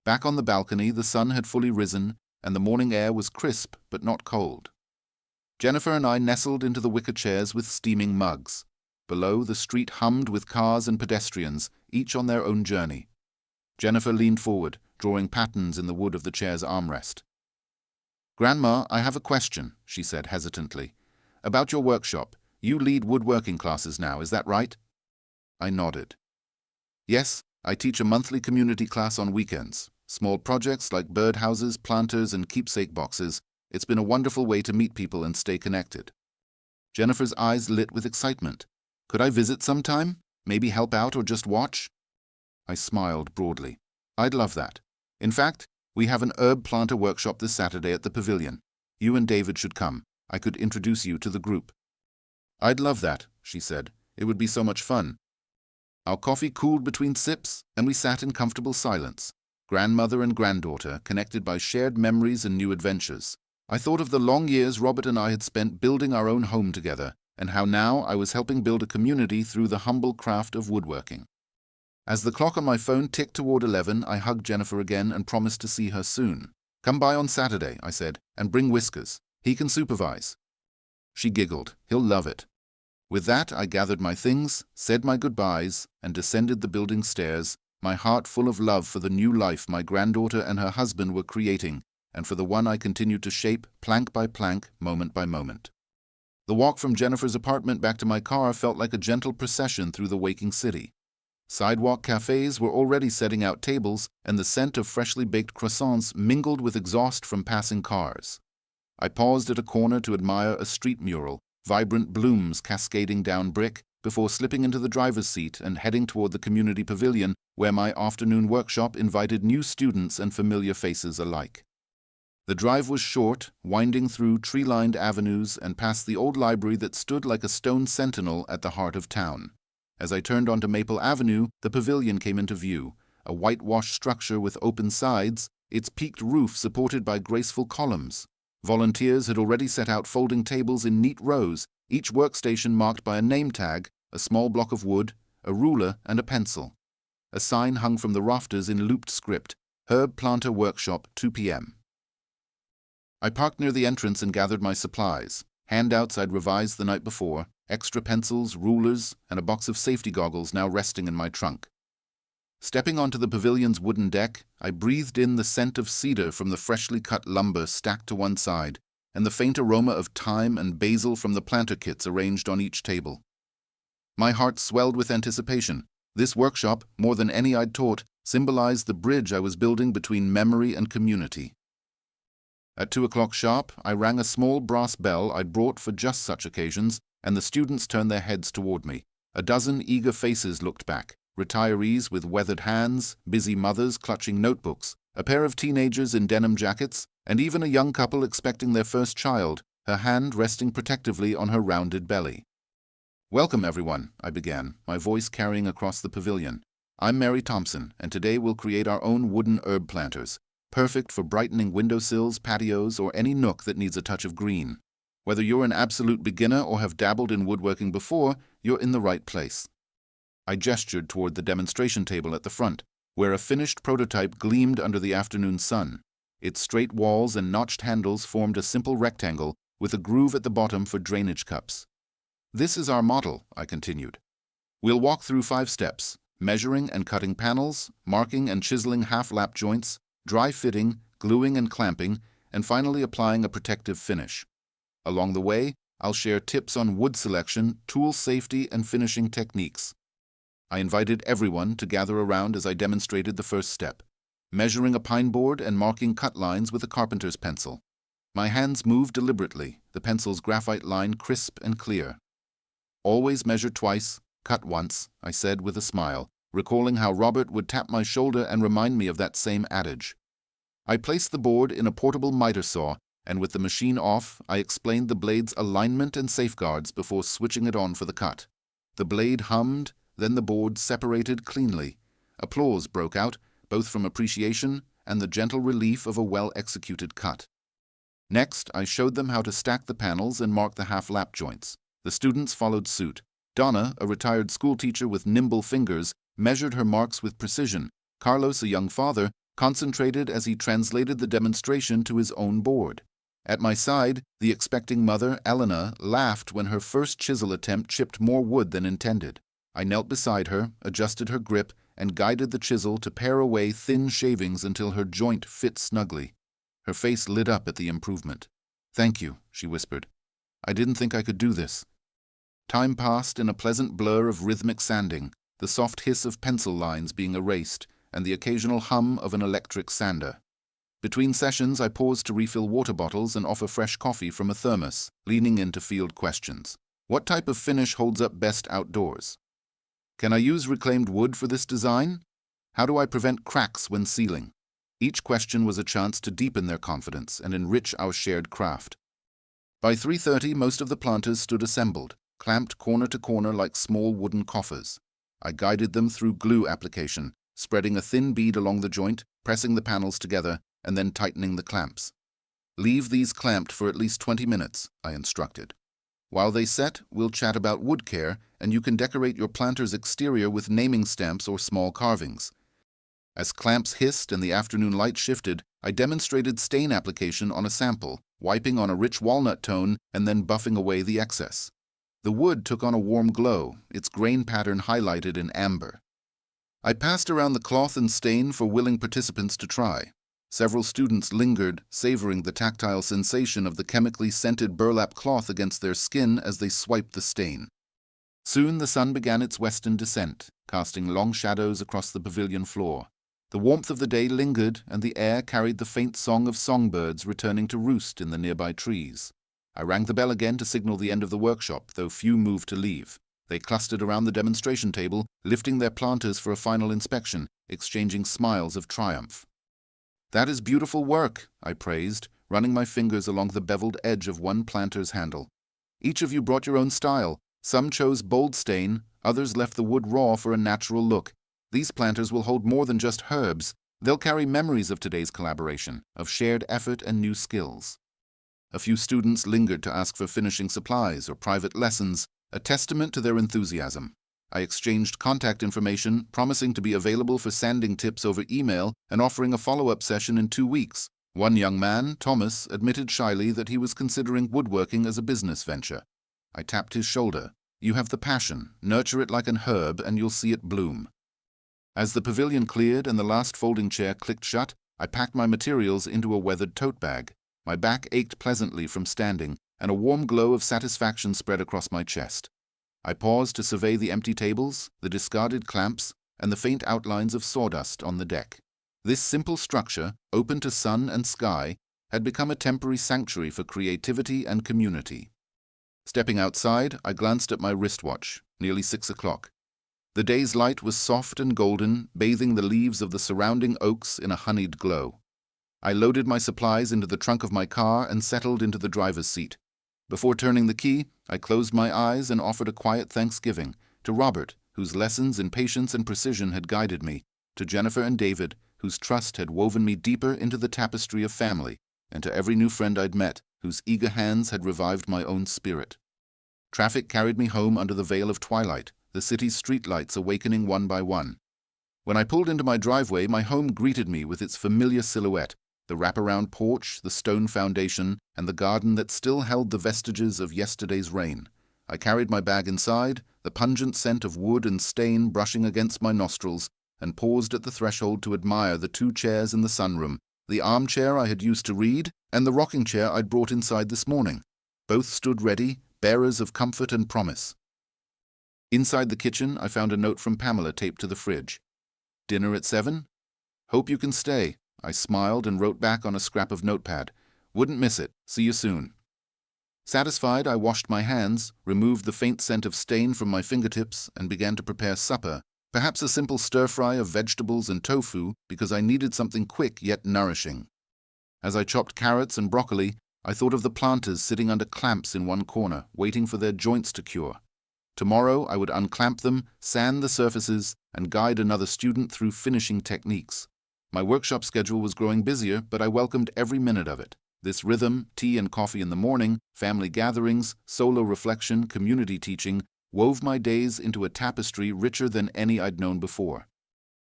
Back on the balcony, the sun had fully risen, and the morning air was crisp but not cold. Jennifer and I nestled into the wicker chairs with steaming mugs. Below, the street hummed with cars and pedestrians, each on their own journey. Jennifer leaned forward, drawing patterns in the wood of the chair's armrest. "Grandma, I have a question," she said hesitantly. "About your workshop. You lead woodworking classes now, is that right?" I nodded. "Yes, I teach a monthly community class on weekends. Small projects like birdhouses, planters, and keepsake boxes. It's been a wonderful way to meet people and stay connected." Jennifer's eyes lit with excitement. "Could I visit sometime? Maybe help out or just watch?" I smiled broadly. "I'd love that. In fact, we have an herb planter workshop this Saturday at the pavilion. You and David should come. I could introduce you to the group." "I'd love that," she said. "It would be so much fun." Our coffee cooled between sips, and we sat in comfortable silence, grandmother and granddaughter connected by shared memories and new adventures. I thought of the long years Robert and I had spent building our own home together, and how now I was helping build a community through the humble craft of woodworking. As the clock on my phone ticked toward 11, I hugged Jennifer again and promised to see her soon. "Come by on Saturday," I said, "and bring Whiskers. He can supervise." She giggled. "He'll love it." With that, I gathered my things, said my goodbyes, and descended the building stairs, my heart full of love for the new life my granddaughter and her husband were creating, and for the one I continued to shape, plank by plank, moment by moment. The walk from Jennifer's apartment back to my car felt like a gentle procession through the waking city. Sidewalk cafes were already setting out tables, and the scent of freshly baked croissants mingled with exhaust from passing cars. I paused at a corner to admire a street mural, vibrant blooms cascading down brick, before slipping into the driver's seat and heading toward the community pavilion, where my afternoon workshop invited new students and familiar faces alike. The drive was short, winding through tree-lined avenues and past the old library that stood like a stone sentinel at the heart of town. As I turned onto Maple Avenue, the pavilion came into view, a whitewashed structure with open sides, its peaked roof supported by graceful columns. Volunteers had already set out folding tables in neat rows, each workstation marked by a name tag, a small block of wood, a ruler, and a pencil. A sign hung from the rafters in looped script, "Herb Planter Workshop, 2 p.m. I parked near the entrance and gathered my supplies, handouts I'd revised the night before, extra pencils, rulers, and a box of safety goggles now resting in my trunk. Stepping onto the pavilion's wooden deck, I breathed in the scent of cedar from the freshly cut lumber stacked to one side, and the faint aroma of thyme and basil from the planter kits arranged on each table. My heart swelled with anticipation. This workshop, more than any I'd taught, symbolized the bridge I was building between memory and community. At 2 o'clock sharp, I rang a small brass bell I'd brought for just such occasions, and the students turned their heads toward me. A dozen eager faces looked back. Retirees with weathered hands, busy mothers clutching notebooks, a pair of teenagers in denim jackets, and even a young couple expecting their first child, her hand resting protectively on her rounded belly. "Welcome, everyone," I began, my voice carrying across the pavilion. "I'm Mary Thompson, and today we'll create our own wooden herb planters, perfect for brightening windowsills, patios, or any nook that needs a touch of green. Whether you're an absolute beginner or have dabbled in woodworking before, you're in the right place." I gestured toward the demonstration table at the front, where a finished prototype gleamed under the afternoon sun. Its straight walls and notched handles formed a simple rectangle, with a groove at the bottom for drainage cups. "This is our model," I continued. "We'll walk through 5 steps, measuring and cutting panels, marking and chiseling half-lap joints, dry fitting, gluing and clamping, and finally applying a protective finish. Along the way, I'll share tips on wood selection, tool safety, and finishing techniques." I invited everyone to gather around as I demonstrated the first step, measuring a pine board and marking cut lines with a carpenter's pencil. My hands moved deliberately, the pencil's graphite line crisp and clear. "Always measure twice, cut once," I said with a smile, recalling how Robert would tap my shoulder and remind me of that same adage. I placed the board in a portable miter saw, and with the machine off, I explained the blade's alignment and safeguards before switching it on for the cut. The blade hummed, then the board separated cleanly. Applause broke out, both from appreciation and the gentle relief of a well-executed cut. Next, I showed them how to stack the panels and mark the half-lap joints. The students followed suit. Donna, a retired schoolteacher with nimble fingers, measured her marks with precision. Carlos, a young father, concentrated as he translated the demonstration to his own board. At my side, the expecting mother, Elena, laughed when her first chisel attempt chipped more wood than intended. I knelt beside her, adjusted her grip, and guided the chisel to pare away thin shavings until her joint fit snugly. Her face lit up at the improvement. "Thank you," she whispered. "I didn't think I could do this." Time passed in a pleasant blur of rhythmic sanding, the soft hiss of pencil lines being erased, and the occasional hum of an electric sander. Between sessions, I paused to refill water bottles and offer fresh coffee from a thermos, leaning in to field questions. What type of finish holds up best outdoors? Can I use reclaimed wood for this design? How do I prevent cracks when sealing? Each question was a chance to deepen their confidence and enrich our shared craft. By 3:30, most of the planters stood assembled, clamped corner to corner like small wooden coffers. I guided them through glue application, spreading a thin bead along the joint, pressing the panels together, and then tightening the clamps. "Leave these clamped for at least 20 minutes, I instructed. "While they set, we'll chat about wood care, and you can decorate your planter's exterior with naming stamps or small carvings." As clamps hissed and the afternoon light shifted, I demonstrated stain application on a sample, wiping on a rich walnut tone and then buffing away the excess. The wood took on a warm glow, its grain pattern highlighted in amber. I passed around the cloth and stain for willing participants to try. Several students lingered, savoring the tactile sensation of the chemically scented burlap cloth against their skin as they swiped the stain. Soon the sun began its western descent, casting long shadows across the pavilion floor. The warmth of the day lingered, and the air carried the faint song of songbirds returning to roost in the nearby trees. I rang the bell again to signal the end of the workshop, though few moved to leave. They clustered around the demonstration table, lifting their planters for a final inspection, exchanging smiles of triumph. "That is beautiful work," I praised, running my fingers along the beveled edge of one planter's handle. "Each of you brought your own style. Some chose bold stain, others left the wood raw for a natural look. These planters will hold more than just herbs. They'll carry memories of today's collaboration, of shared effort and new skills." A few students lingered to ask for finishing supplies or private lessons, a testament to their enthusiasm. I exchanged contact information, promising to be available for sanding tips over email and offering a follow-up session in 2 weeks. One young man, Thomas, admitted shyly that he was considering woodworking as a business venture. I tapped his shoulder. "You have the passion. Nurture it like an herb and you'll see it bloom." As the pavilion cleared and the last folding chair clicked shut, I packed my materials into a weathered tote bag. My back ached pleasantly from standing, and a warm glow of satisfaction spread across my chest. I paused to survey the empty tables, the discarded clamps, and the faint outlines of sawdust on the deck. This simple structure, open to sun and sky, had become a temporary sanctuary for creativity and community. Stepping outside, I glanced at my wristwatch, nearly 6 o'clock. The day's light was soft and golden, bathing the leaves of the surrounding oaks in a honeyed glow. I loaded my supplies into the trunk of my car and settled into the driver's seat. Before turning the key, I closed my eyes and offered a quiet thanksgiving to Robert, whose lessons in patience and precision had guided me, to Jennifer and David, whose trust had woven me deeper into the tapestry of family, and to every new friend I'd met, whose eager hands had revived my own spirit. Traffic carried me home under the veil of twilight, the city's streetlights awakening one by one. When I pulled into my driveway, my home greeted me with its familiar silhouette, the wraparound porch, the stone foundation, and the garden that still held the vestiges of yesterday's rain. I carried my bag inside, the pungent scent of wood and stain brushing against my nostrils, and paused at the threshold to admire the 2 chairs in the sunroom, the armchair I had used to read, and the rocking chair I'd brought inside this morning. Both stood ready, bearers of comfort and promise. Inside the kitchen, I found a note from Pamela taped to the fridge. "Dinner at 7? Hope you can stay." I smiled and wrote back on a scrap of notepad. Wouldn't miss it. See you soon. Satisfied, I washed my hands, removed the faint scent of stain from my fingertips, and began to prepare supper, perhaps a simple stir-fry of vegetables and tofu, because I needed something quick yet nourishing. As I chopped carrots and broccoli, I thought of the planters sitting under clamps in one corner, waiting for their joints to cure. Tomorrow I would unclamp them, sand the surfaces, and guide another student through finishing techniques. My workshop schedule was growing busier, but I welcomed every minute of it. This rhythm, tea and coffee in the morning, family gatherings, solo reflection, community teaching, wove my days into a tapestry richer than any I'd known before.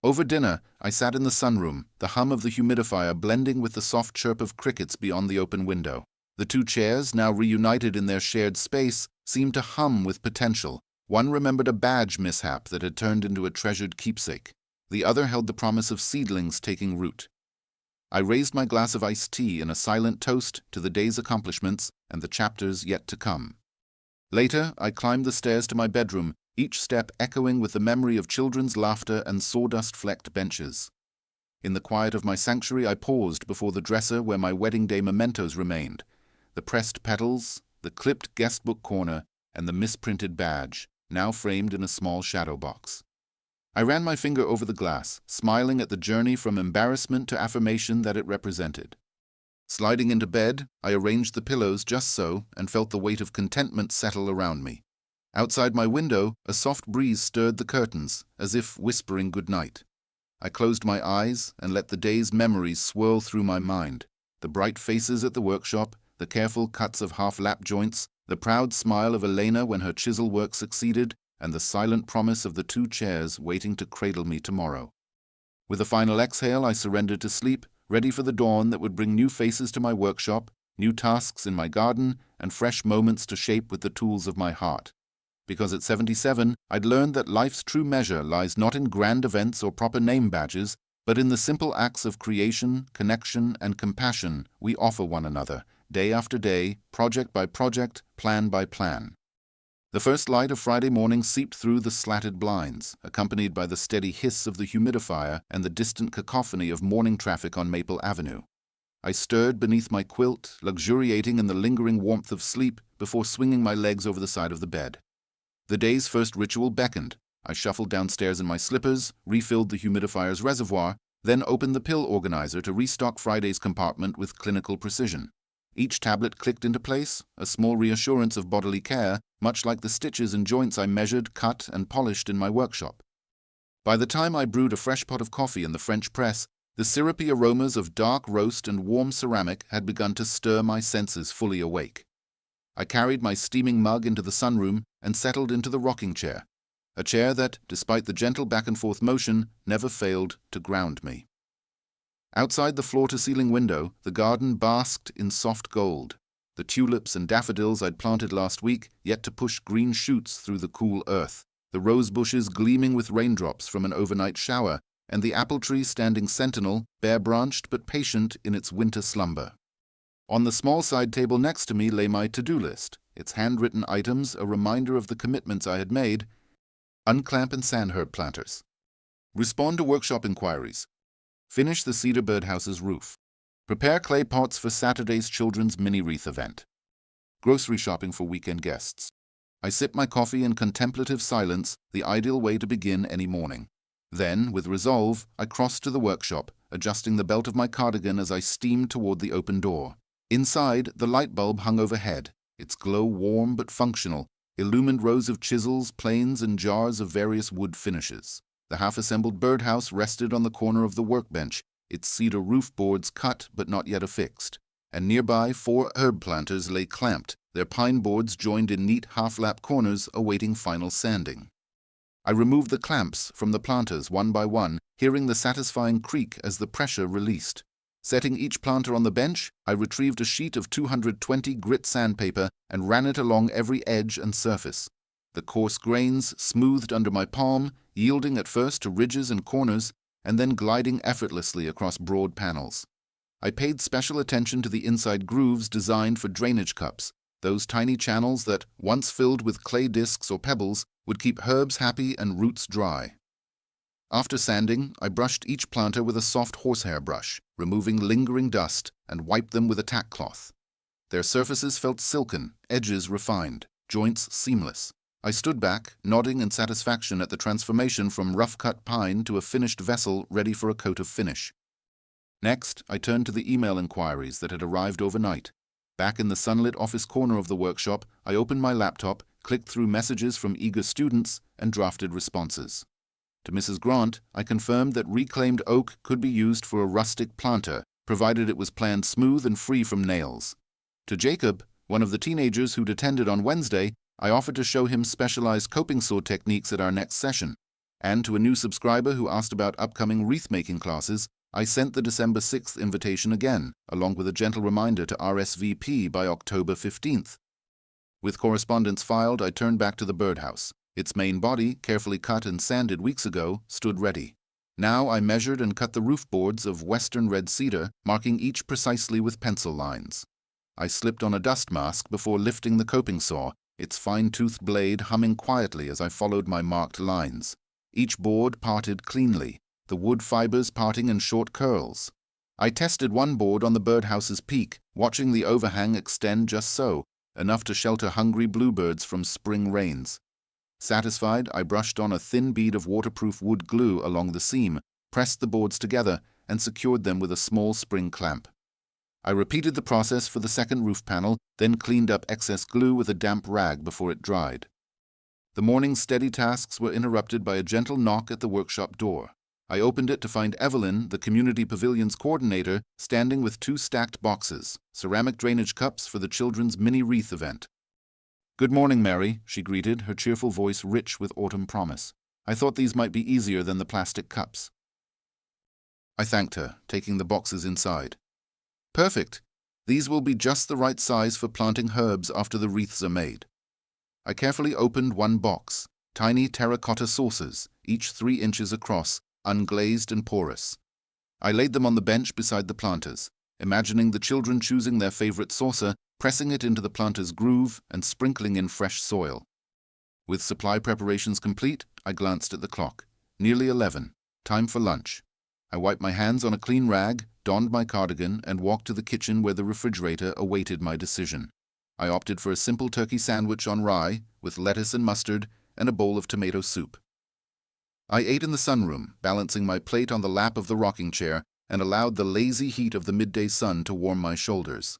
Over dinner, I sat in the sunroom, the hum of the humidifier blending with the soft chirp of crickets beyond the open window. The two chairs, now reunited in their shared space, seemed to hum with potential. One remembered a badge mishap that had turned into a treasured keepsake. The other held the promise of seedlings taking root. I raised my glass of iced tea in a silent toast to the day's accomplishments and the chapters yet to come. Later, I climbed the stairs to my bedroom, each step echoing with the memory of children's laughter and sawdust-flecked benches. In the quiet of my sanctuary, I paused before the dresser where my wedding day mementos remained, the pressed petals, the clipped guestbook corner, and the misprinted badge, now framed in a small shadow box. I ran my finger over the glass, smiling at the journey from embarrassment to affirmation that it represented. Sliding into bed, I arranged the pillows just so and felt the weight of contentment settle around me. Outside my window, a soft breeze stirred the curtains, as if whispering good night. I closed my eyes and let the day's memories swirl through my mind. The bright faces at the workshop, the careful cuts of half-lap joints, the proud smile of Elena when her chisel work succeeded, and the silent promise of the two chairs waiting to cradle me tomorrow. With a final exhale, I surrendered to sleep, ready for the dawn that would bring new faces to my workshop, new tasks in my garden, and fresh moments to shape with the tools of my heart. Because at 77, I'd learned that life's true measure lies not in grand events or proper name badges, but in the simple acts of creation, connection, and compassion we offer one another, day after day, project by project, plan by plan. The first light of Friday morning seeped through the slatted blinds, accompanied by the steady hiss of the humidifier and the distant cacophony of morning traffic on Maple Avenue. I stirred beneath my quilt, luxuriating in the lingering warmth of sleep before swinging my legs over the side of the bed. The day's first ritual beckoned. I shuffled downstairs in my slippers, refilled the humidifier's reservoir, then opened the pill organizer to restock Friday's compartment with clinical precision. Each tablet clicked into place, a small reassurance of bodily care, much like the stitches and joints I measured, cut, and polished in my workshop. By the time I brewed a fresh pot of coffee in the French press, the syrupy aromas of dark roast and warm ceramic had begun to stir my senses fully awake. I carried my steaming mug into the sunroom and settled into the rocking chair, a chair that, despite the gentle back-and-forth motion, never failed to ground me. Outside the floor-to-ceiling window, the garden basked in soft gold. The tulips and daffodils I'd planted last week yet to push green shoots through the cool earth, the rose bushes gleaming with raindrops from an overnight shower, and the apple tree standing sentinel, bare-branched but patient in its winter slumber. On the small side table next to me lay my to-do list, its handwritten items a reminder of the commitments I had made. Unclamp and sandherb planters. Respond to workshop inquiries. Finish the cedar birdhouse's roof. Prepare clay pots for Saturday's children's mini-wreath event. Grocery shopping for weekend guests. I sip my coffee in contemplative silence, the ideal way to begin any morning. Then, with resolve, I crossed to the workshop, adjusting the belt of my cardigan as I steamed toward the open door. Inside, the light bulb hung overhead, its glow warm but functional, illumined rows of chisels, planes, and jars of various wood finishes. The half-assembled birdhouse rested on the corner of the workbench, its cedar roof boards cut but not yet affixed, and nearby 4 herb planters lay clamped, their pine boards joined in neat half-lap corners awaiting final sanding. I removed the clamps from the planters one by one, hearing the satisfying creak as the pressure released. Setting each planter on the bench, I retrieved a sheet of 220 grit sandpaper and ran it along every edge and surface. The coarse grains smoothed under my palm, yielding at first to ridges and corners, and then gliding effortlessly across broad panels. I paid special attention to the inside grooves designed for drainage cups, those tiny channels that, once filled with clay discs or pebbles, would keep herbs happy and roots dry. After sanding, I brushed each planter with a soft horsehair brush, removing lingering dust and wiped them with a tack cloth. Their surfaces felt silken, edges refined, joints seamless. I stood back, nodding in satisfaction at the transformation from rough-cut pine to a finished vessel ready for a coat of finish. Next, I turned to the email inquiries that had arrived overnight. Back in the sunlit office corner of the workshop, I opened my laptop, clicked through messages from eager students, and drafted responses. To Mrs. Grant, I confirmed that reclaimed oak could be used for a rustic planter, provided it was planned smooth and free from nails. To Jacob, one of the teenagers who'd attended on Wednesday, I offered to show him specialized coping saw techniques at our next session. And to a new subscriber who asked about upcoming wreath-making classes, I sent the December 6th invitation again, along with a gentle reminder to RSVP by October 15th. With correspondence filed, I turned back to the birdhouse. Its main body, carefully cut and sanded weeks ago, stood ready. Now I measured and cut the roof boards of western red cedar, marking each precisely with pencil lines. I slipped on a dust mask before lifting the coping saw, its fine-toothed blade humming quietly as I followed my marked lines. Each board parted cleanly, the wood fibers parting in short curls. I tested one board on the birdhouse's peak, watching the overhang extend just so, enough to shelter hungry bluebirds from spring rains. Satisfied, I brushed on a thin bead of waterproof wood glue along the seam, pressed the boards together, and secured them with a small spring clamp. I repeated the process for the second roof panel, then cleaned up excess glue with a damp rag before it dried. The morning's steady tasks were interrupted by a gentle knock at the workshop door. I opened it to find Evelyn, the community pavilion's coordinator, standing with 2 stacked boxes, ceramic drainage cups for the children's mini-wreath event. "Good morning, Mary," she greeted, her cheerful voice rich with autumn promise. "I thought these might be easier than the plastic cups." I thanked her, taking the boxes inside. "Perfect. These will be just the right size for planting herbs after the wreaths are made." I carefully opened one box, tiny terracotta saucers, each 3 inches across, unglazed and porous. I laid them on the bench beside the planters, imagining the children choosing their favorite saucer, pressing it into the planter's groove, and sprinkling in fresh soil. With supply preparations complete, I glanced at the clock. Nearly 11. Time for lunch. I wiped my hands on a clean rag, donned my cardigan, and walked to the kitchen where the refrigerator awaited my decision. I opted for a simple turkey sandwich on rye, with lettuce and mustard, and a bowl of tomato soup. I ate in the sunroom, balancing my plate on the lap of the rocking chair, and allowed the lazy heat of the midday sun to warm my shoulders.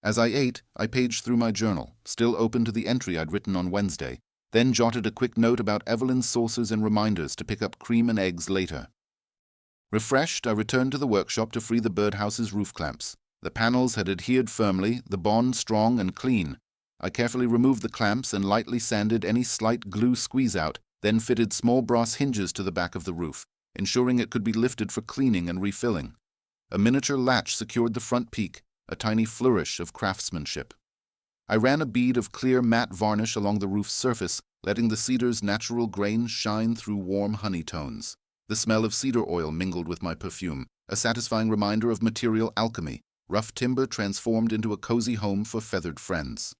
As I ate, I paged through my journal, still open to the entry I'd written on Wednesday, then jotted a quick note about Evelyn's saucers and reminders to pick up cream and eggs later. Refreshed, I returned to the workshop to free the birdhouse's roof clamps. The panels had adhered firmly, the bond strong and clean. I carefully removed the clamps and lightly sanded any slight glue squeeze-out, then fitted small brass hinges to the back of the roof, ensuring it could be lifted for cleaning and refilling. A miniature latch secured the front peak, a tiny flourish of craftsmanship. I ran a bead of clear matte varnish along the roof's surface, letting the cedar's natural grains shine through warm honey tones. The smell of cedar oil mingled with my perfume, a satisfying reminder of material alchemy, rough timber transformed into a cozy home for feathered friends.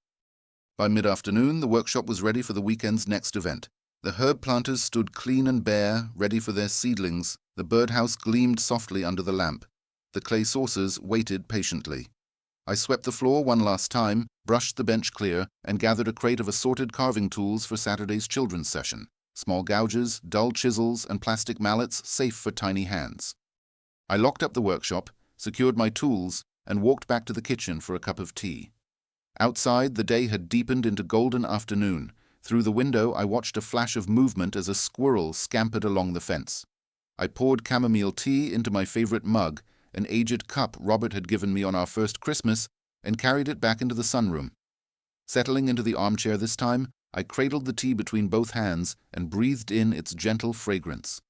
By mid-afternoon, the workshop was ready for the weekend's next event. The herb planters stood clean and bare, ready for their seedlings. The birdhouse gleamed softly under the lamp. The clay saucers waited patiently. I swept the floor one last time, brushed the bench clear, and gathered a crate of assorted carving tools for Saturday's children's session. Small gouges, dull chisels, and plastic mallets safe for tiny hands. I locked up the workshop, secured my tools, and walked back to the kitchen for a cup of tea. Outside, the day had deepened into golden afternoon. Through the window, I watched a flash of movement as a squirrel scampered along the fence. I poured chamomile tea into my favorite mug, an aged cup Robert had given me on our first Christmas, and carried it back into the sunroom. Settling into the armchair this time, I cradled the tea between both hands and breathed in its gentle fragrance.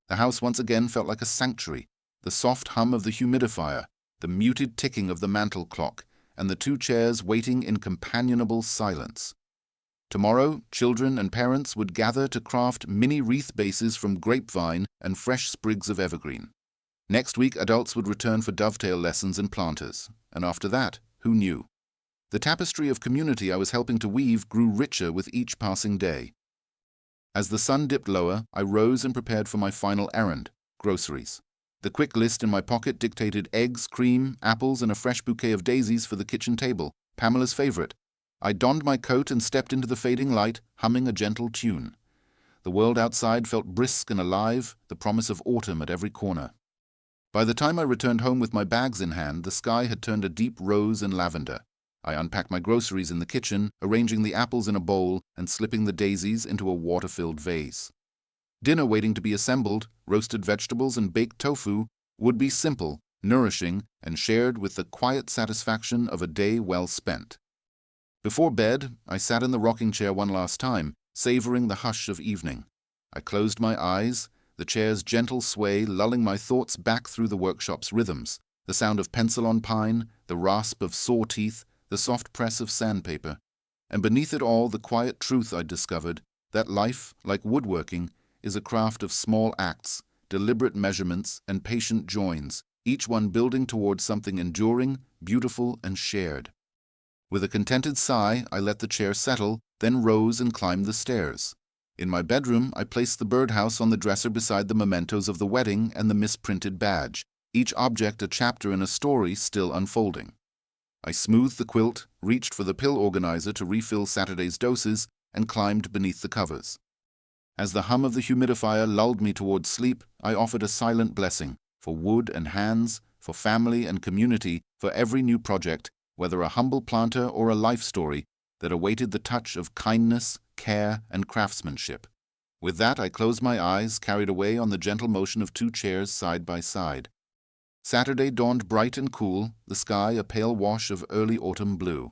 The house once again felt like a sanctuary, the soft hum of the humidifier, the muted ticking of the mantel clock, and the 2 chairs waiting in companionable silence. Tomorrow, children and parents would gather to craft mini wreath bases from grapevine and fresh sprigs of evergreen. Next week, adults would return for dovetail lessons and planters, and after that, who knew? The tapestry of community I was helping to weave grew richer with each passing day. As the sun dipped lower, I rose and prepared for my final errand, groceries. The quick list in my pocket dictated eggs, cream, apples, and a fresh bouquet of daisies for the kitchen table, Pamela's favorite. I donned my coat and stepped into the fading light, humming a gentle tune. The world outside felt brisk and alive, the promise of autumn at every corner. By the time I returned home with my bags in hand, the sky had turned a deep rose and lavender. I unpacked my groceries in the kitchen, arranging the apples in a bowl and slipping the daisies into a water-filled vase. Dinner waiting to be assembled, roasted vegetables and baked tofu, would be simple, nourishing, and shared with the quiet satisfaction of a day well spent. Before bed, I sat in the rocking chair one last time, savoring the hush of evening. I closed my eyes, the chair's gentle sway lulling my thoughts back through the workshop's rhythms, the sound of pencil on pine, the rasp of saw teeth, the soft press of sandpaper, and beneath it all the quiet truth I'd discovered, that life, like woodworking, is a craft of small acts, deliberate measurements, and patient joins, each one building towards something enduring, beautiful, and shared. With a contented sigh, I let the chair settle, then rose and climbed the stairs. In my bedroom, I placed the birdhouse on the dresser beside the mementos of the wedding and the misprinted badge, each object a chapter in a story still unfolding. I smoothed the quilt, reached for the pill organizer to refill Saturday's doses, and climbed beneath the covers. As the hum of the humidifier lulled me towards sleep, I offered a silent blessing for wood and hands, for family and community, for every new project, whether a humble planter or a life story, that awaited the touch of kindness, care, and craftsmanship. With that, I closed my eyes, carried away on the gentle motion of two chairs side by side. Saturday dawned bright and cool, the sky a pale wash of early autumn blue.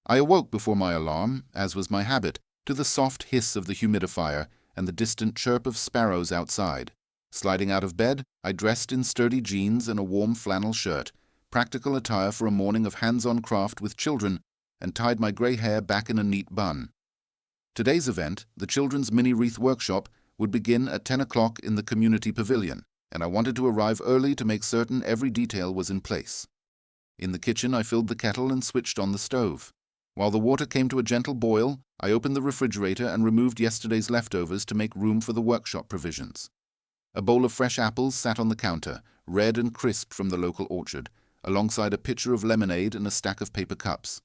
I awoke before my alarm, as was my habit, to the soft hiss of the humidifier and the distant chirp of sparrows outside. Sliding out of bed, I dressed in sturdy jeans and a warm flannel shirt, practical attire for a morning of hands-on craft with children, and tied my grey hair back in a neat bun. Today's event, the Children's Mini-Wreath Workshop, would begin at 10 o'clock in the community pavilion, and I wanted to arrive early to make certain every detail was in place. In the kitchen, I filled the kettle and switched on the stove. While the water came to a gentle boil, I opened the refrigerator and removed yesterday's leftovers to make room for the workshop provisions. A bowl of fresh apples sat on the counter, red and crisp from the local orchard, alongside a pitcher of lemonade and a stack of paper cups.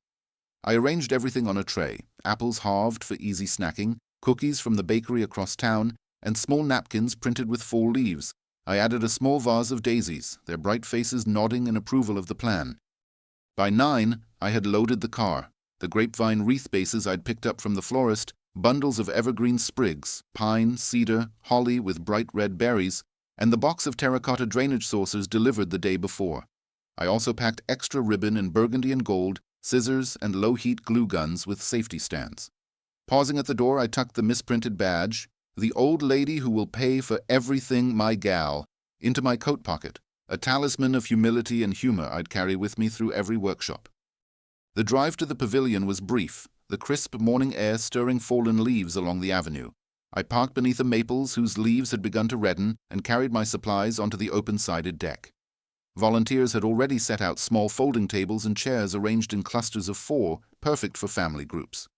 I arranged everything on a tray, apples halved for easy snacking, cookies from the bakery across town, and small napkins printed with fall leaves. I added a small vase of daisies, their bright faces nodding in approval of the plan. By 9, I had loaded the car, the grapevine wreath bases I'd picked up from the florist, bundles of evergreen sprigs, pine, cedar, holly with bright red berries, and the box of terracotta drainage saucers delivered the day before. I also packed extra ribbon in burgundy and gold, scissors, and low-heat glue guns with safety stands. Pausing at the door, I tucked the misprinted badge, "The old lady who will pay for everything, my gal," into my coat pocket, a talisman of humility and humor I'd carry with me through every workshop. The drive to the pavilion was brief, the crisp morning air stirring fallen leaves along the avenue. I parked beneath the maples whose leaves had begun to redden and carried my supplies onto the open-sided deck. Volunteers had already set out small folding tables and chairs arranged in clusters of 4, perfect for family groups.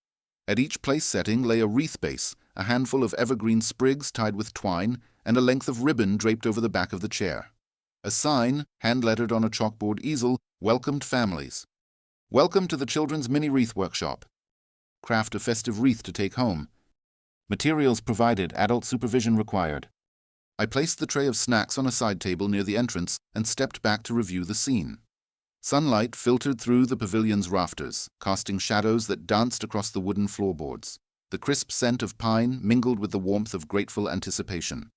At each place setting lay a wreath base, a handful of evergreen sprigs tied with twine, and a length of ribbon draped over the back of the chair. A sign, hand-lettered on a chalkboard easel, welcomed families. "Welcome to the Children's Mini-Wreath Workshop. Craft a festive wreath to take home. Materials provided, adult supervision required." I placed the tray of snacks on a side table near the entrance and stepped back to review the scene. Sunlight filtered through the pavilion's rafters, casting shadows that danced across the wooden floorboards. The crisp scent of pine mingled with the warmth of grateful anticipation.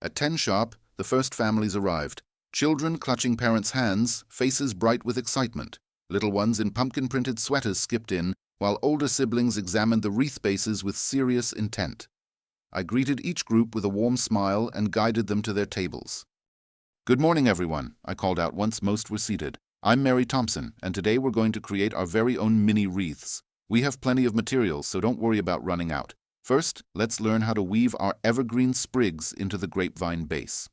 At 10 sharp, the first families arrived, children clutching parents' hands, faces bright with excitement. Little ones in pumpkin-printed sweaters skipped in, while older siblings examined the wreath bases with serious intent. I greeted each group with a warm smile and guided them to their tables. "Good morning, everyone," I called out once most were seated. "I'm Mary Thompson, and today we're going to create our very own mini wreaths. We have plenty of materials, so don't worry about running out. First, let's learn how to weave our evergreen sprigs into the grapevine base."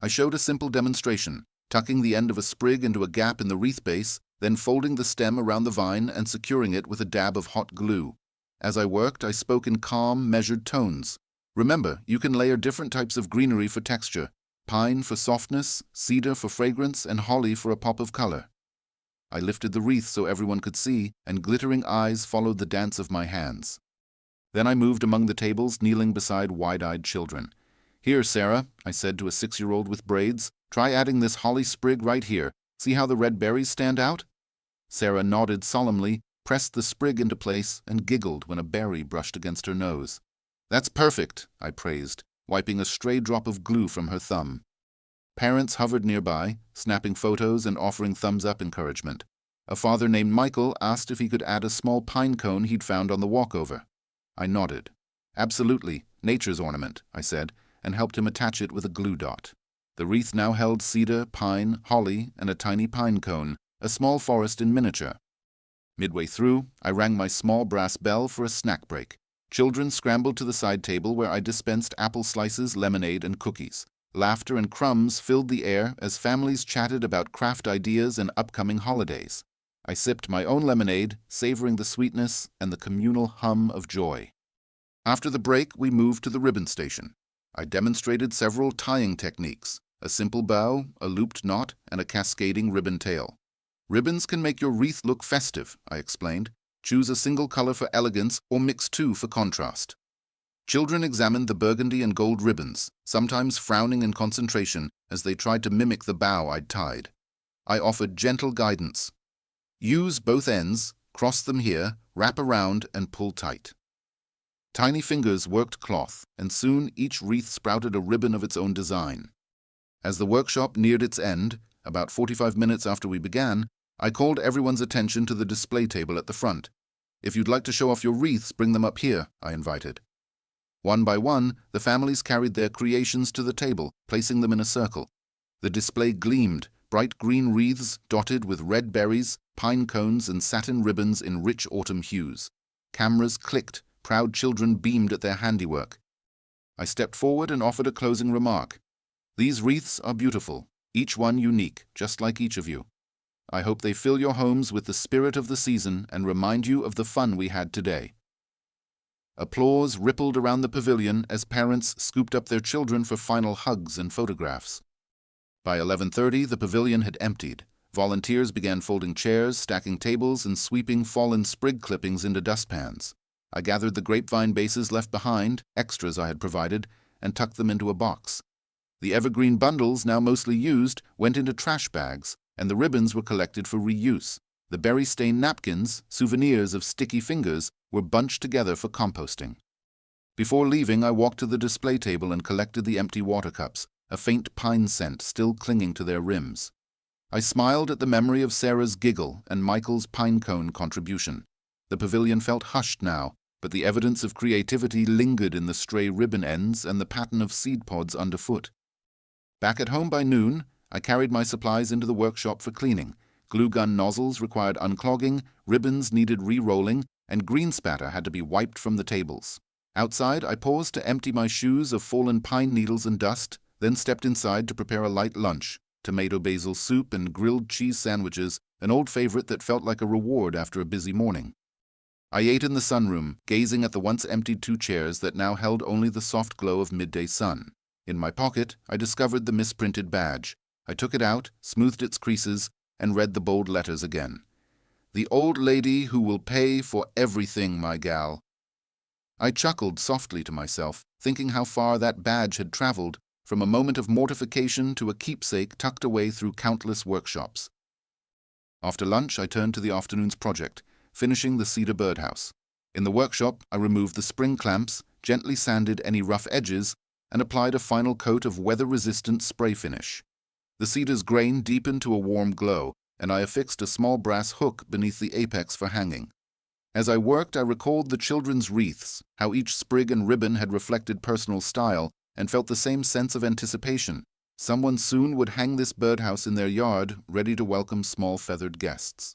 I showed a simple demonstration, tucking the end of a sprig into a gap in the wreath base, then folding the stem around the vine and securing it with a dab of hot glue. As I worked, I spoke in calm, measured tones. Remember, you can layer different types of greenery for texture. pine for softness, cedar for fragrance, and holly for a pop of color. I lifted the wreath so everyone could see, and glittering eyes followed the dance of my hands. Then I moved among the tables, kneeling beside wide-eyed children. "Here, Sarah," I said to a 6-year-old with braids, "try adding this holly sprig right here. See how the red berries stand out?" Sarah nodded solemnly, pressed the sprig into place, and giggled when a berry brushed against her nose. "That's perfect," I praised, wiping a stray drop of glue from her thumb. Parents hovered nearby, snapping photos and offering thumbs-up encouragement. A father named Michael asked if he could add a small pine cone he'd found on the walkover. I nodded. "Absolutely, nature's ornament," I said, and helped him attach it with a glue dot. The wreath now held cedar, pine, holly, and a tiny pine cone, a small forest in miniature. Midway through, I rang my small brass bell for a snack break. Children scrambled to the side table where I dispensed apple slices, lemonade, and cookies. Laughter and crumbs filled the air as families chatted about craft ideas and upcoming holidays. I sipped my own lemonade, savoring the sweetness and the communal hum of joy. After the break, we moved to the ribbon station. I demonstrated several tying techniques: a simple bow, a looped knot, and a cascading ribbon tail. "Ribbons can make your wreath look festive," I explained. "Choose a single color for elegance or mix two for contrast." Children examined the burgundy and gold ribbons, sometimes frowning in concentration as they tried to mimic the bow I'd tied. I offered gentle guidance. "Use both ends, cross them here, wrap around, and pull tight." Tiny fingers worked cloth, and soon each wreath sprouted a ribbon of its own design. As the workshop neared its end, about 45 minutes after we began, I called everyone's attention to the display table at the front. "If you'd like to show off your wreaths, bring them up here," I invited. One by one, the families carried their creations to the table, placing them in a circle. The display gleamed, bright green wreaths dotted with red berries, pine cones, and satin ribbons in rich autumn hues. Cameras clicked, proud children beamed at their handiwork. I stepped forward and offered a closing remark. "These wreaths are beautiful, each one unique, just like each of you. I hope they fill your homes with the spirit of the season and remind you of the fun we had today." Applause rippled around the pavilion as parents scooped up their children for final hugs and photographs. By 11:30, the pavilion had emptied. Volunteers began folding chairs, stacking tables, and sweeping fallen sprig clippings into dustpans. I gathered the grapevine bases left behind, extras I had provided, and tucked them into a box. The evergreen bundles, now mostly used, went into trash bags, and the ribbons were collected for reuse. The berry-stained napkins, souvenirs of sticky fingers, were bunched together for composting. Before leaving, I walked to the display table and collected the empty water cups, a faint pine scent still clinging to their rims. I smiled at the memory of Sarah's giggle and Michael's pine cone contribution. The pavilion felt hushed now, but the evidence of creativity lingered in the stray ribbon ends and the pattern of seed pods underfoot. Back at home by noon, I carried my supplies into the workshop for cleaning. Glue gun nozzles required unclogging, ribbons needed re-rolling, and green spatter had to be wiped from the tables. Outside, I paused to empty my shoes of fallen pine needles and dust, then stepped inside to prepare a light lunch: tomato basil soup and grilled cheese sandwiches, an old favorite that felt like a reward after a busy morning. I ate in the sunroom, gazing at the once-emptied 2 chairs that now held only the soft glow of midday sun. In my pocket, I discovered the misprinted badge. I took it out, smoothed its creases, and read the bold letters again. "The old lady who will pay for everything, my gal." I chuckled softly to myself, thinking how far that badge had traveled, from a moment of mortification to a keepsake tucked away through countless workshops. After lunch, I turned to the afternoon's project, finishing the cedar birdhouse. In the workshop, I removed the spring clamps, gently sanded any rough edges, and applied a final coat of weather-resistant spray finish. The cedar's grain deepened to a warm glow, and I affixed a small brass hook beneath the apex for hanging. As I worked, I recalled the children's wreaths, how each sprig and ribbon had reflected personal style, and felt the same sense of anticipation. Someone soon would hang this birdhouse in their yard, ready to welcome small feathered guests.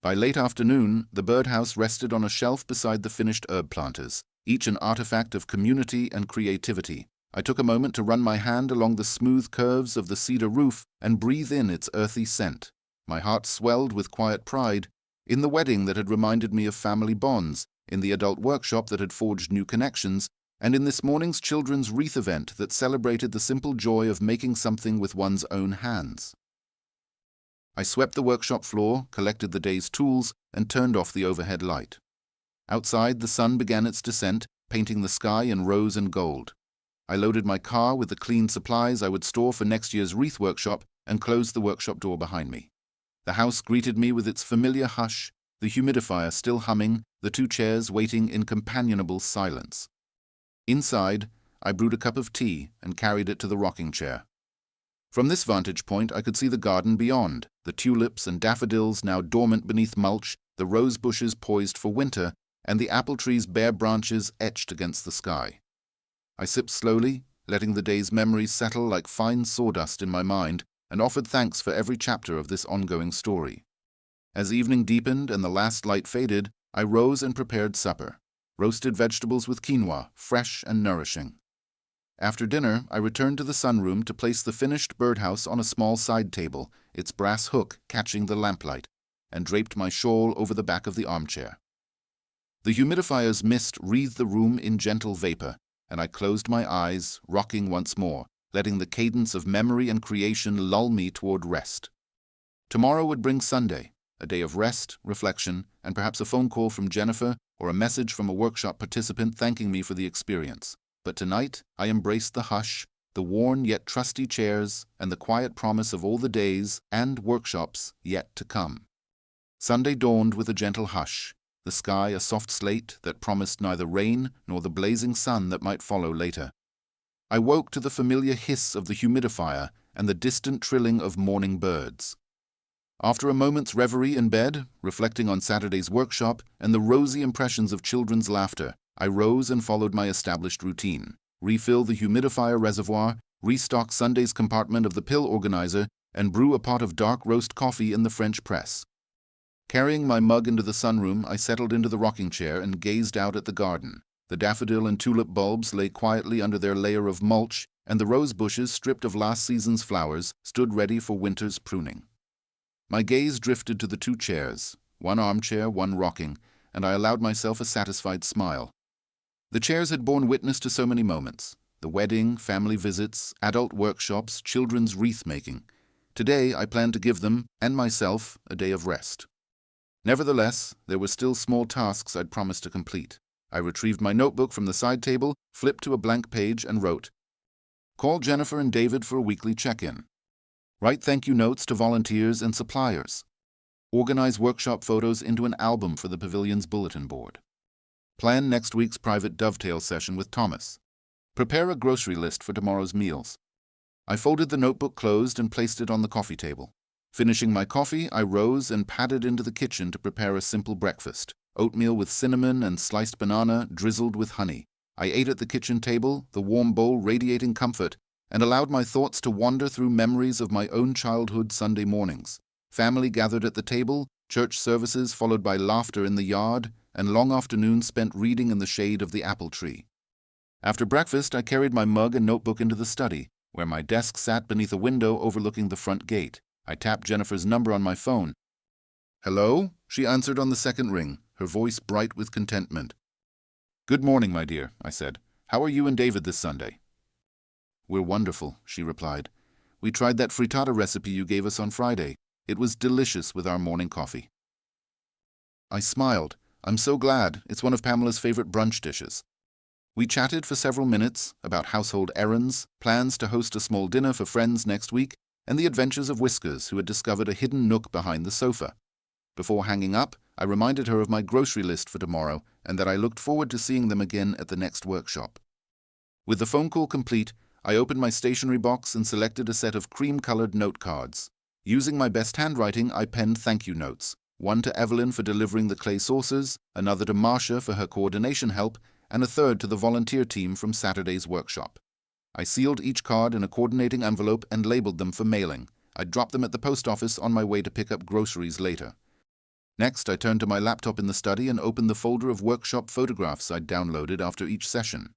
By late afternoon, the birdhouse rested on a shelf beside the finished herb planters, each an artifact of community and creativity. I took a moment to run my hand along the smooth curves of the cedar roof and breathe in its earthy scent. My heart swelled with quiet pride, in the wedding that had reminded me of family bonds, in the adult workshop that had forged new connections, and in this morning's children's wreath event that celebrated the simple joy of making something with one's own hands. I swept the workshop floor, collected the day's tools, and turned off the overhead light. Outside, the sun began its descent, painting the sky in rose and gold. I loaded my car with the clean supplies I would store for next year's wreath workshop and closed the workshop door behind me. The house greeted me with its familiar hush, the humidifier still humming, the two chairs waiting in companionable silence. Inside, I brewed a cup of tea and carried it to the rocking chair. From this vantage point, I could see the garden beyond, the tulips and daffodils now dormant beneath mulch, the rose bushes poised for winter, and the apple tree's bare branches etched against the sky. I sipped slowly, letting the day's memories settle like fine sawdust in my mind, and offered thanks for every chapter of this ongoing story. As evening deepened and the last light faded, I rose and prepared supper. Roasted vegetables with quinoa, fresh and nourishing. After dinner, I returned to the sunroom to place the finished birdhouse on a small side table, its brass hook catching the lamplight, and draped my shawl over the back of the armchair. The humidifier's mist wreathed the room in gentle vapor, and I closed my eyes, rocking once more, letting the cadence of memory and creation lull me toward rest. Tomorrow would bring Sunday, a day of rest, reflection, and perhaps a phone call from Jennifer or a message from a workshop participant thanking me for the experience. But tonight, I embraced the hush, the worn yet trusty chairs, and the quiet promise of all the days and workshops yet to come. Sunday dawned with a gentle hush, the sky a soft slate that promised neither rain nor the blazing sun that might follow later. I woke to the familiar hiss of the humidifier and the distant trilling of morning birds. After a moment's reverie in bed, reflecting on Saturday's workshop and the rosy impressions of children's laughter, I rose and followed my established routine. Refill the humidifier reservoir, restock Sunday's compartment of the pill organizer, and brew a pot of dark roast coffee in the French press. Carrying my mug into the sunroom, I settled into the rocking chair and gazed out at the garden. The daffodil and tulip bulbs lay quietly under their layer of mulch, and the rose bushes, stripped of last season's flowers, stood ready for winter's pruning. My gaze drifted to the two chairs, one armchair, one rocking, and I allowed myself a satisfied smile. The chairs had borne witness to so many moments: the wedding, family visits, adult workshops, children's wreath-making. Today I planned to give them, and myself, a day of rest. Nevertheless, there were still small tasks I'd promised to complete. I retrieved my notebook from the side table, flipped to a blank page, and wrote, "Call Jennifer and David for a weekly check-in. Write thank you notes to volunteers and suppliers. Organize workshop photos into an album for the pavilion's bulletin board. Plan next week's private dovetail session with Thomas. Prepare a grocery list for tomorrow's meals." I folded the notebook closed and placed it on the coffee table. Finishing my coffee, I rose and padded into the kitchen to prepare a simple breakfast: oatmeal with cinnamon and sliced banana drizzled with honey. I ate at the kitchen table, the warm bowl radiating comfort, and allowed my thoughts to wander through memories of my own childhood Sunday mornings. Family gathered at the table, church services followed by laughter in the yard, and long afternoons spent reading in the shade of the apple tree. After breakfast, I carried my mug and notebook into the study, where my desk sat beneath a window overlooking the front gate. I tapped Jennifer's number on my phone. "Hello?" she answered on the second ring, her voice bright with contentment. "Good morning, my dear," I said. "How are you and David this Sunday?" "We're wonderful," she replied. "We tried that frittata recipe you gave us on Friday. It was delicious with our morning coffee." I smiled. "I'm so glad. It's one of Pamela's favorite brunch dishes." We chatted for several minutes about household errands, plans to host a small dinner for friends next week, and the adventures of Whiskers, who had discovered a hidden nook behind the sofa. Before hanging up, I reminded her of my grocery list for tomorrow and that I looked forward to seeing them again at the next workshop. With the phone call complete, I opened my stationery box and selected a set of cream-colored note cards. Using my best handwriting, I penned thank you notes, one to Evelyn for delivering the clay saucers, another to Marcia for her coordination help, and a third to the volunteer team from Saturday's workshop. I sealed each card in a coordinating envelope and labeled them for mailing. I dropped them at the post office on my way to pick up groceries later. Next, I turned to my laptop in the study and opened the folder of workshop photographs I'd downloaded after each session.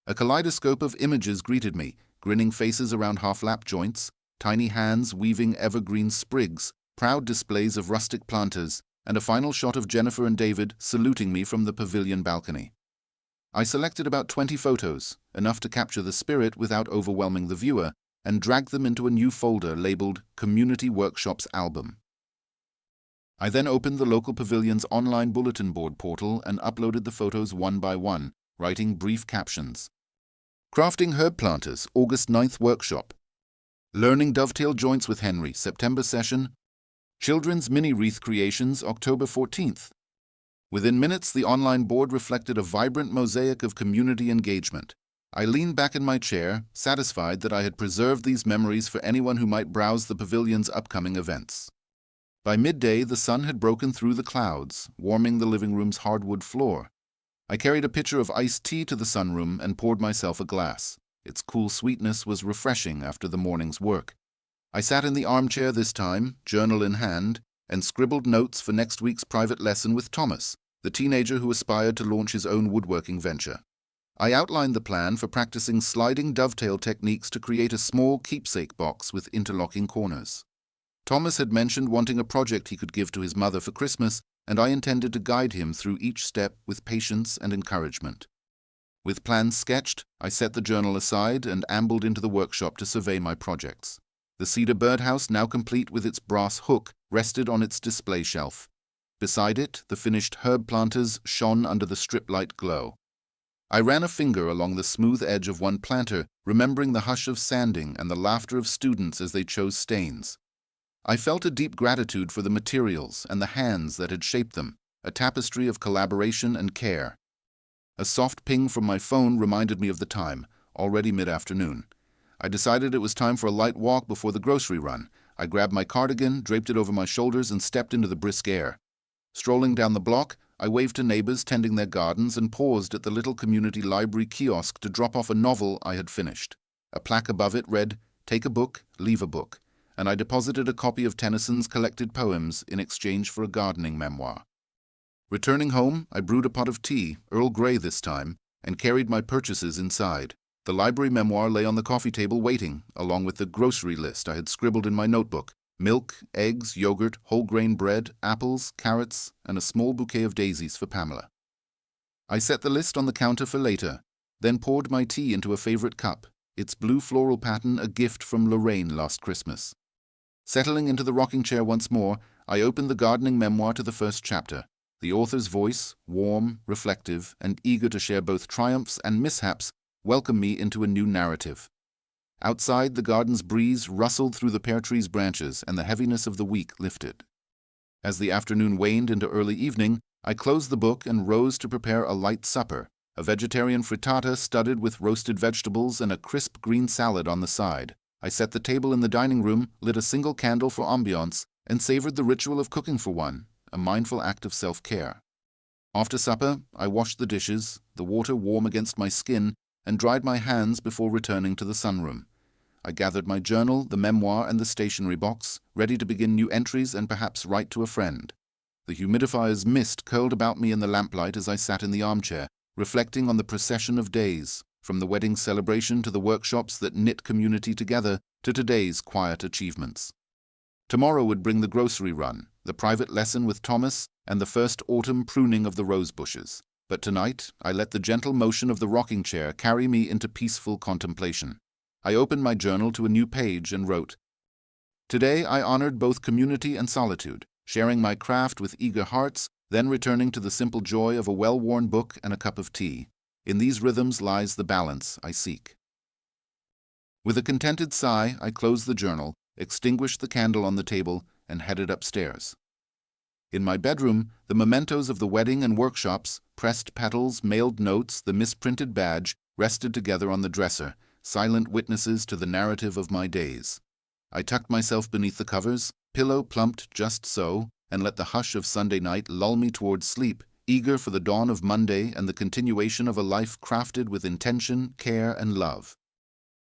A kaleidoscope of images greeted me: grinning faces around half-lap joints, tiny hands weaving evergreen sprigs, proud displays of rustic planters, and a final shot of Jennifer and David saluting me from the pavilion balcony. I selected about 20 photos, enough to capture the spirit without overwhelming the viewer, and dragged them into a new folder labeled Community Workshops Album. I then opened the local pavilion's online bulletin board portal and uploaded the photos one by one, writing brief captions. Crafting Herb Planters, August 9th Workshop. Learning Dovetail Joints with Henry, September Session. Children's Mini Wreath Creations, October 14th. Within minutes, the online board reflected a vibrant mosaic of community engagement. I leaned back in my chair, satisfied that I had preserved these memories for anyone who might browse the pavilion's upcoming events. By midday, the sun had broken through the clouds, warming the living room's hardwood floor. I carried a pitcher of iced tea to the sunroom and poured myself a glass. Its cool sweetness was refreshing after the morning's work. I sat in the armchair this time, journal in hand, and scribbled notes for next week's private lesson with Thomas, the teenager who aspired to launch his own woodworking venture. I outlined the plan for practicing sliding dovetail techniques to create a small keepsake box with interlocking corners. Thomas had mentioned wanting a project he could give to his mother for Christmas, and I intended to guide him through each step with patience and encouragement. With plans sketched, I set the journal aside and ambled into the workshop to survey my projects. The cedar birdhouse, now complete with its brass hook, rested on its display shelf. Beside it, the finished herb planters shone under the strip-light glow. I ran a finger along the smooth edge of one planter, remembering the hush of sanding and the laughter of students as they chose stains. I felt a deep gratitude for the materials and the hands that had shaped them, a tapestry of collaboration and care. A soft ping from my phone reminded me of the time, already mid-afternoon. I decided it was time for a light walk before the grocery run. I grabbed my cardigan, draped it over my shoulders, and stepped into the brisk air. Strolling down the block, I waved to neighbors tending their gardens and paused at the little community library kiosk to drop off a novel I had finished. A plaque above it read, "Take a book, leave a book," and I deposited a copy of Tennyson's collected poems in exchange for a gardening memoir. Returning home, I brewed a pot of tea, Earl Grey this time, and carried my purchases inside. The library memoir lay on the coffee table waiting, along with the grocery list I had scribbled in my notebook: milk, eggs, yogurt, whole grain bread, apples, carrots, and a small bouquet of daisies for Pamela. I set the list on the counter for later, then poured my tea into a favorite cup, its blue floral pattern a gift from Lorraine last Christmas. Settling into the rocking chair once more, I opened the gardening memoir to the first chapter. The author's voice, warm, reflective, and eager to share both triumphs and mishaps, welcomed me into a new narrative. Outside, the garden's breeze rustled through the pear tree's branches, and the heaviness of the week lifted. As the afternoon waned into early evening, I closed the book and rose to prepare a light supper, a vegetarian frittata studded with roasted vegetables and a crisp green salad on the side. I set the table in the dining room, lit a single candle for ambiance, and savored the ritual of cooking for one, a mindful act of self-care. After supper, I washed the dishes, the water warm against my skin, and dried my hands before returning to the sunroom. I gathered my journal, the memoir, and the stationery box, ready to begin new entries and perhaps write to a friend. The humidifier's mist curled about me in the lamplight as I sat in the armchair, reflecting on the procession of days, from the wedding celebration to the workshops that knit community together to today's quiet achievements. Tomorrow would bring the grocery run, the private lesson with Thomas, and the first autumn pruning of the rose bushes. But tonight, I let the gentle motion of the rocking chair carry me into peaceful contemplation. I opened my journal to a new page and wrote, "Today I honored both community and solitude, sharing my craft with eager hearts, then returning to the simple joy of a well-worn book and a cup of tea. In these rhythms lies the balance I seek." With a contented sigh, I closed the journal, extinguished the candle on the table, and headed upstairs. In my bedroom, the mementos of the wedding and workshops, pressed petals, mailed notes, the misprinted badge, rested together on the dresser, silent witnesses to the narrative of my days. I tucked myself beneath the covers, pillow plumped just so, and let the hush of Sunday night lull me towards sleep, eager for the dawn of Monday and the continuation of a life crafted with intention, care, and love.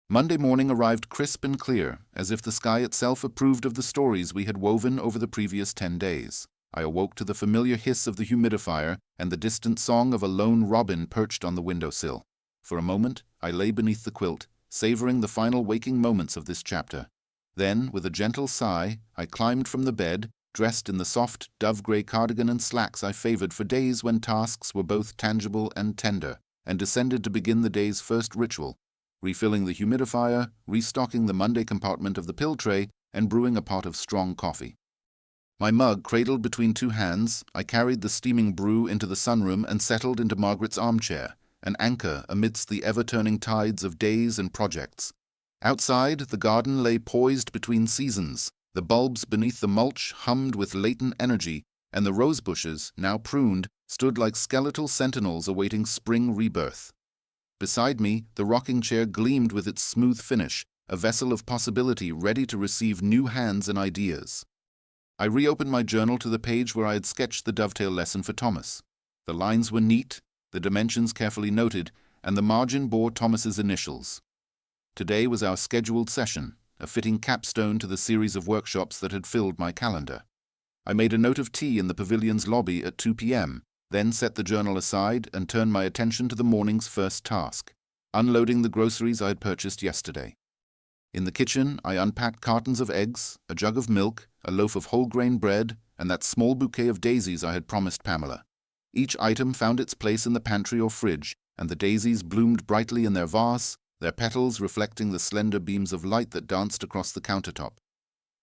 Monday morning arrived crisp and clear, as if the sky itself approved of the stories we had woven over the previous 10 days. I awoke to the familiar hiss of the humidifier and the distant song of a lone robin perched on the windowsill. For a moment, I lay beneath the quilt, savoring the final waking moments of this chapter. Then, with a gentle sigh, I climbed from the bed, dressed in the soft, dove-gray cardigan and slacks I favored for days when tasks were both tangible and tender, and descended to begin the day's first ritual, refilling the humidifier, restocking the Monday compartment of the pill tray, and brewing a pot of strong coffee. My mug cradled between two hands, I carried the steaming brew into the sunroom and settled into Margaret's armchair, an anchor amidst the ever-turning tides of days and projects. Outside, the garden lay poised between seasons. The bulbs beneath the mulch hummed with latent energy, and the rose bushes, now pruned, stood like skeletal sentinels awaiting spring rebirth. Beside me, the rocking chair gleamed with its smooth finish, a vessel of possibility ready to receive new hands and ideas. I reopened my journal to the page where I had sketched the dovetail lesson for Thomas. The lines were neat, the dimensions carefully noted, and the margin bore Thomas's initials. Today was our scheduled session, a fitting capstone to the series of workshops that had filled my calendar. I made a note of tea in the pavilion's lobby at 2 p.m., then set the journal aside and turned my attention to the morning's first task, unloading the groceries I had purchased yesterday. In the kitchen, I unpacked cartons of eggs, a jug of milk, a loaf of whole-grain bread, and that small bouquet of daisies I had promised Pamela. Each item found its place in the pantry or fridge, and the daisies bloomed brightly in their vase, their petals reflecting the slender beams of light that danced across the countertop.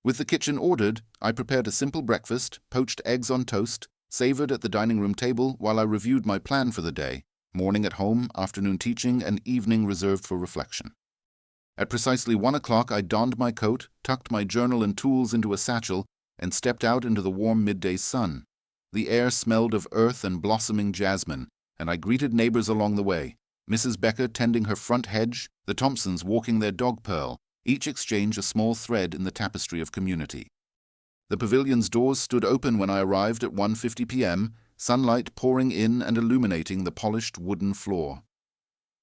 With the kitchen ordered, I prepared a simple breakfast, poached eggs on toast, savored at the dining room table while I reviewed my plan for the day, morning at home, afternoon teaching, and evening reserved for reflection. At precisely 1 o'clock, I donned my coat, tucked my journal and tools into a satchel, and stepped out into the warm midday sun. The air smelled of earth and blossoming jasmine, and I greeted neighbors along the way. Mrs. Becker tending her front hedge, the Thompsons walking their dog Pearl, each exchange a small thread in the tapestry of community. The pavilion's doors stood open when I arrived at 1:50 p.m., sunlight pouring in and illuminating the polished wooden floor.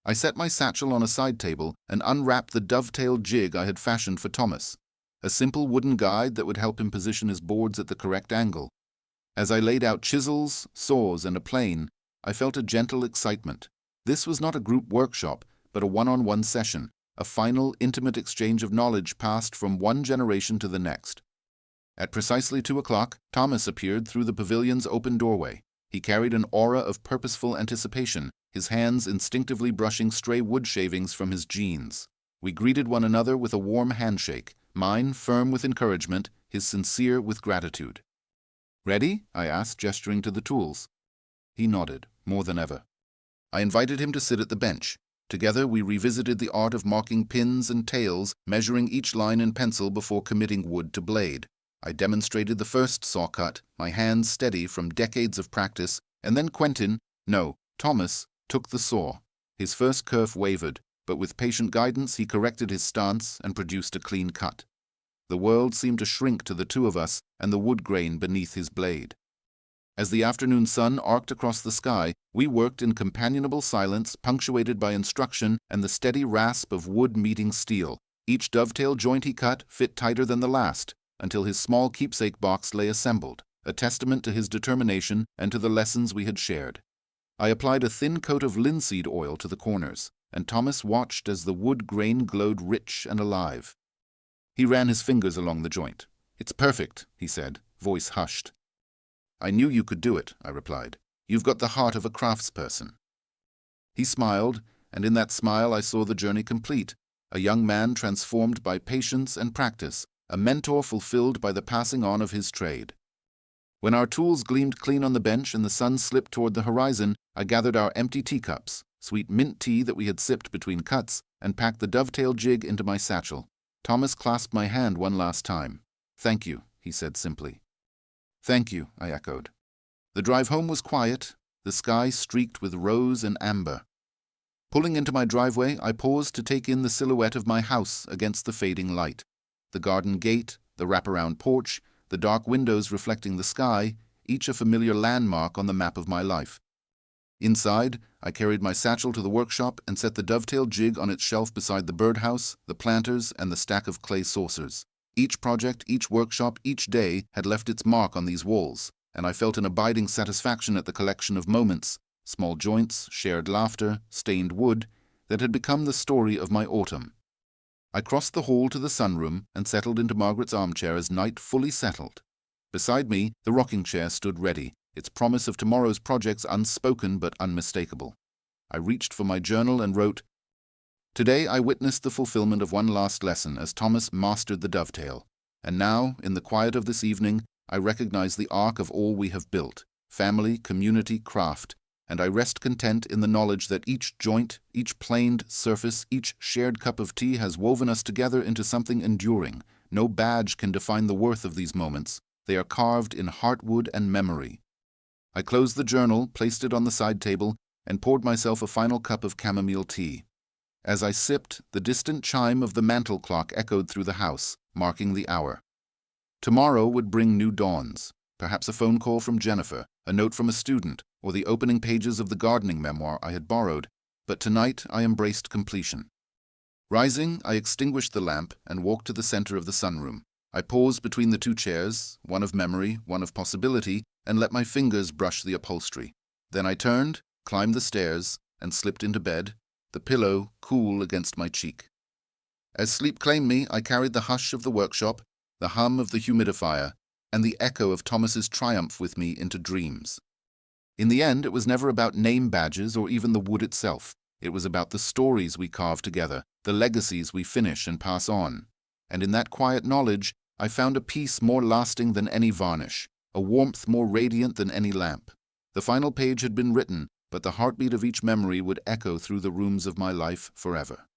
I set my satchel on a side table and unwrapped the dovetail jig I had fashioned for Thomas, a simple wooden guide that would help him position his boards at the correct angle. As I laid out chisels, saws, and a plane, I felt a gentle excitement. This was not a group workshop, but a one-on-one session, a final, intimate exchange of knowledge passed from one generation to the next. At precisely 2 o'clock, Thomas appeared through the pavilion's open doorway. He carried an aura of purposeful anticipation, his hands instinctively brushing stray wood shavings from his jeans. We greeted one another with a warm handshake, mine firm with encouragement, his sincere with gratitude. "Ready?" I asked, gesturing to the tools. He nodded, more than ever. I invited him to sit at the bench. Together we revisited the art of marking pins and tails, measuring each line in pencil before committing wood to blade. I demonstrated the first saw cut, my hands steady from decades of practice, and then Thomas, took the saw. His first kerf wavered, but with patient guidance he corrected his stance and produced a clean cut. The world seemed to shrink to the two of us and the wood grain beneath his blade. As the afternoon sun arced across the sky, we worked in companionable silence, punctuated by instruction and the steady rasp of wood meeting steel. Each dovetail joint he cut fit tighter than the last, until his small keepsake box lay assembled, a testament to his determination and to the lessons we had shared. I applied a thin coat of linseed oil to the corners, and Thomas watched as the wood grain glowed rich and alive. He ran his fingers along the joint. "It's perfect," he said, voice hushed. "I knew you could do it," I replied. "You've got the heart of a craftsperson." He smiled, and in that smile I saw the journey complete, a young man transformed by patience and practice, a mentor fulfilled by the passing on of his trade. When our tools gleamed clean on the bench and the sun slipped toward the horizon, I gathered our empty teacups, sweet mint tea that we had sipped between cuts, and packed the dovetail jig into my satchel. Thomas clasped my hand one last time. "Thank you," he said simply. "Thank you," I echoed. The drive home was quiet, the sky streaked with rose and amber. Pulling into my driveway, I paused to take in the silhouette of my house against the fading light. The garden gate, the wraparound porch, the dark windows reflecting the sky, each a familiar landmark on the map of my life. Inside, I carried my satchel to the workshop and set the dovetail jig on its shelf beside the birdhouse, the planters, and the stack of clay saucers. Each project, each workshop, each day had left its mark on these walls, and I felt an abiding satisfaction at the collection of moments, small joints, shared laughter, stained wood, that had become the story of my autumn. I crossed the hall to the sunroom and settled into Margaret's armchair as night fully settled. Beside me, the rocking chair stood ready, its promise of tomorrow's projects unspoken but unmistakable. I reached for my journal and wrote, "Today I witnessed the fulfillment of one last lesson as Thomas mastered the dovetail. And now, in the quiet of this evening, I recognize the arc of all we have built, family, community, craft, and I rest content in the knowledge that each joint, each planed surface, each shared cup of tea has woven us together into something enduring. No badge can define the worth of these moments. They are carved in heartwood and memory." I closed the journal, placed it on the side table, and poured myself a final cup of chamomile tea. As I sipped, the distant chime of the mantel clock echoed through the house, marking the hour. Tomorrow would bring new dawns, perhaps a phone call from Jennifer, a note from a student, or the opening pages of the gardening memoir I had borrowed, but tonight I embraced completion. Rising, I extinguished the lamp and walked to the center of the sunroom. I paused between the two chairs, one of memory, one of possibility, and let my fingers brush the upholstery. Then I turned, climbed the stairs, and slipped into bed, the pillow cool against my cheek. As sleep claimed me, I carried the hush of the workshop, the hum of the humidifier, and the echo of Thomas's triumph with me into dreams. In the end, it was never about name badges or even the wood itself. It was about the stories we carve together, the legacies we finish and pass on. And in that quiet knowledge, I found a peace more lasting than any varnish, a warmth more radiant than any lamp. The final page had been written, but the heartbeat of each memory would echo through the rooms of my life forever.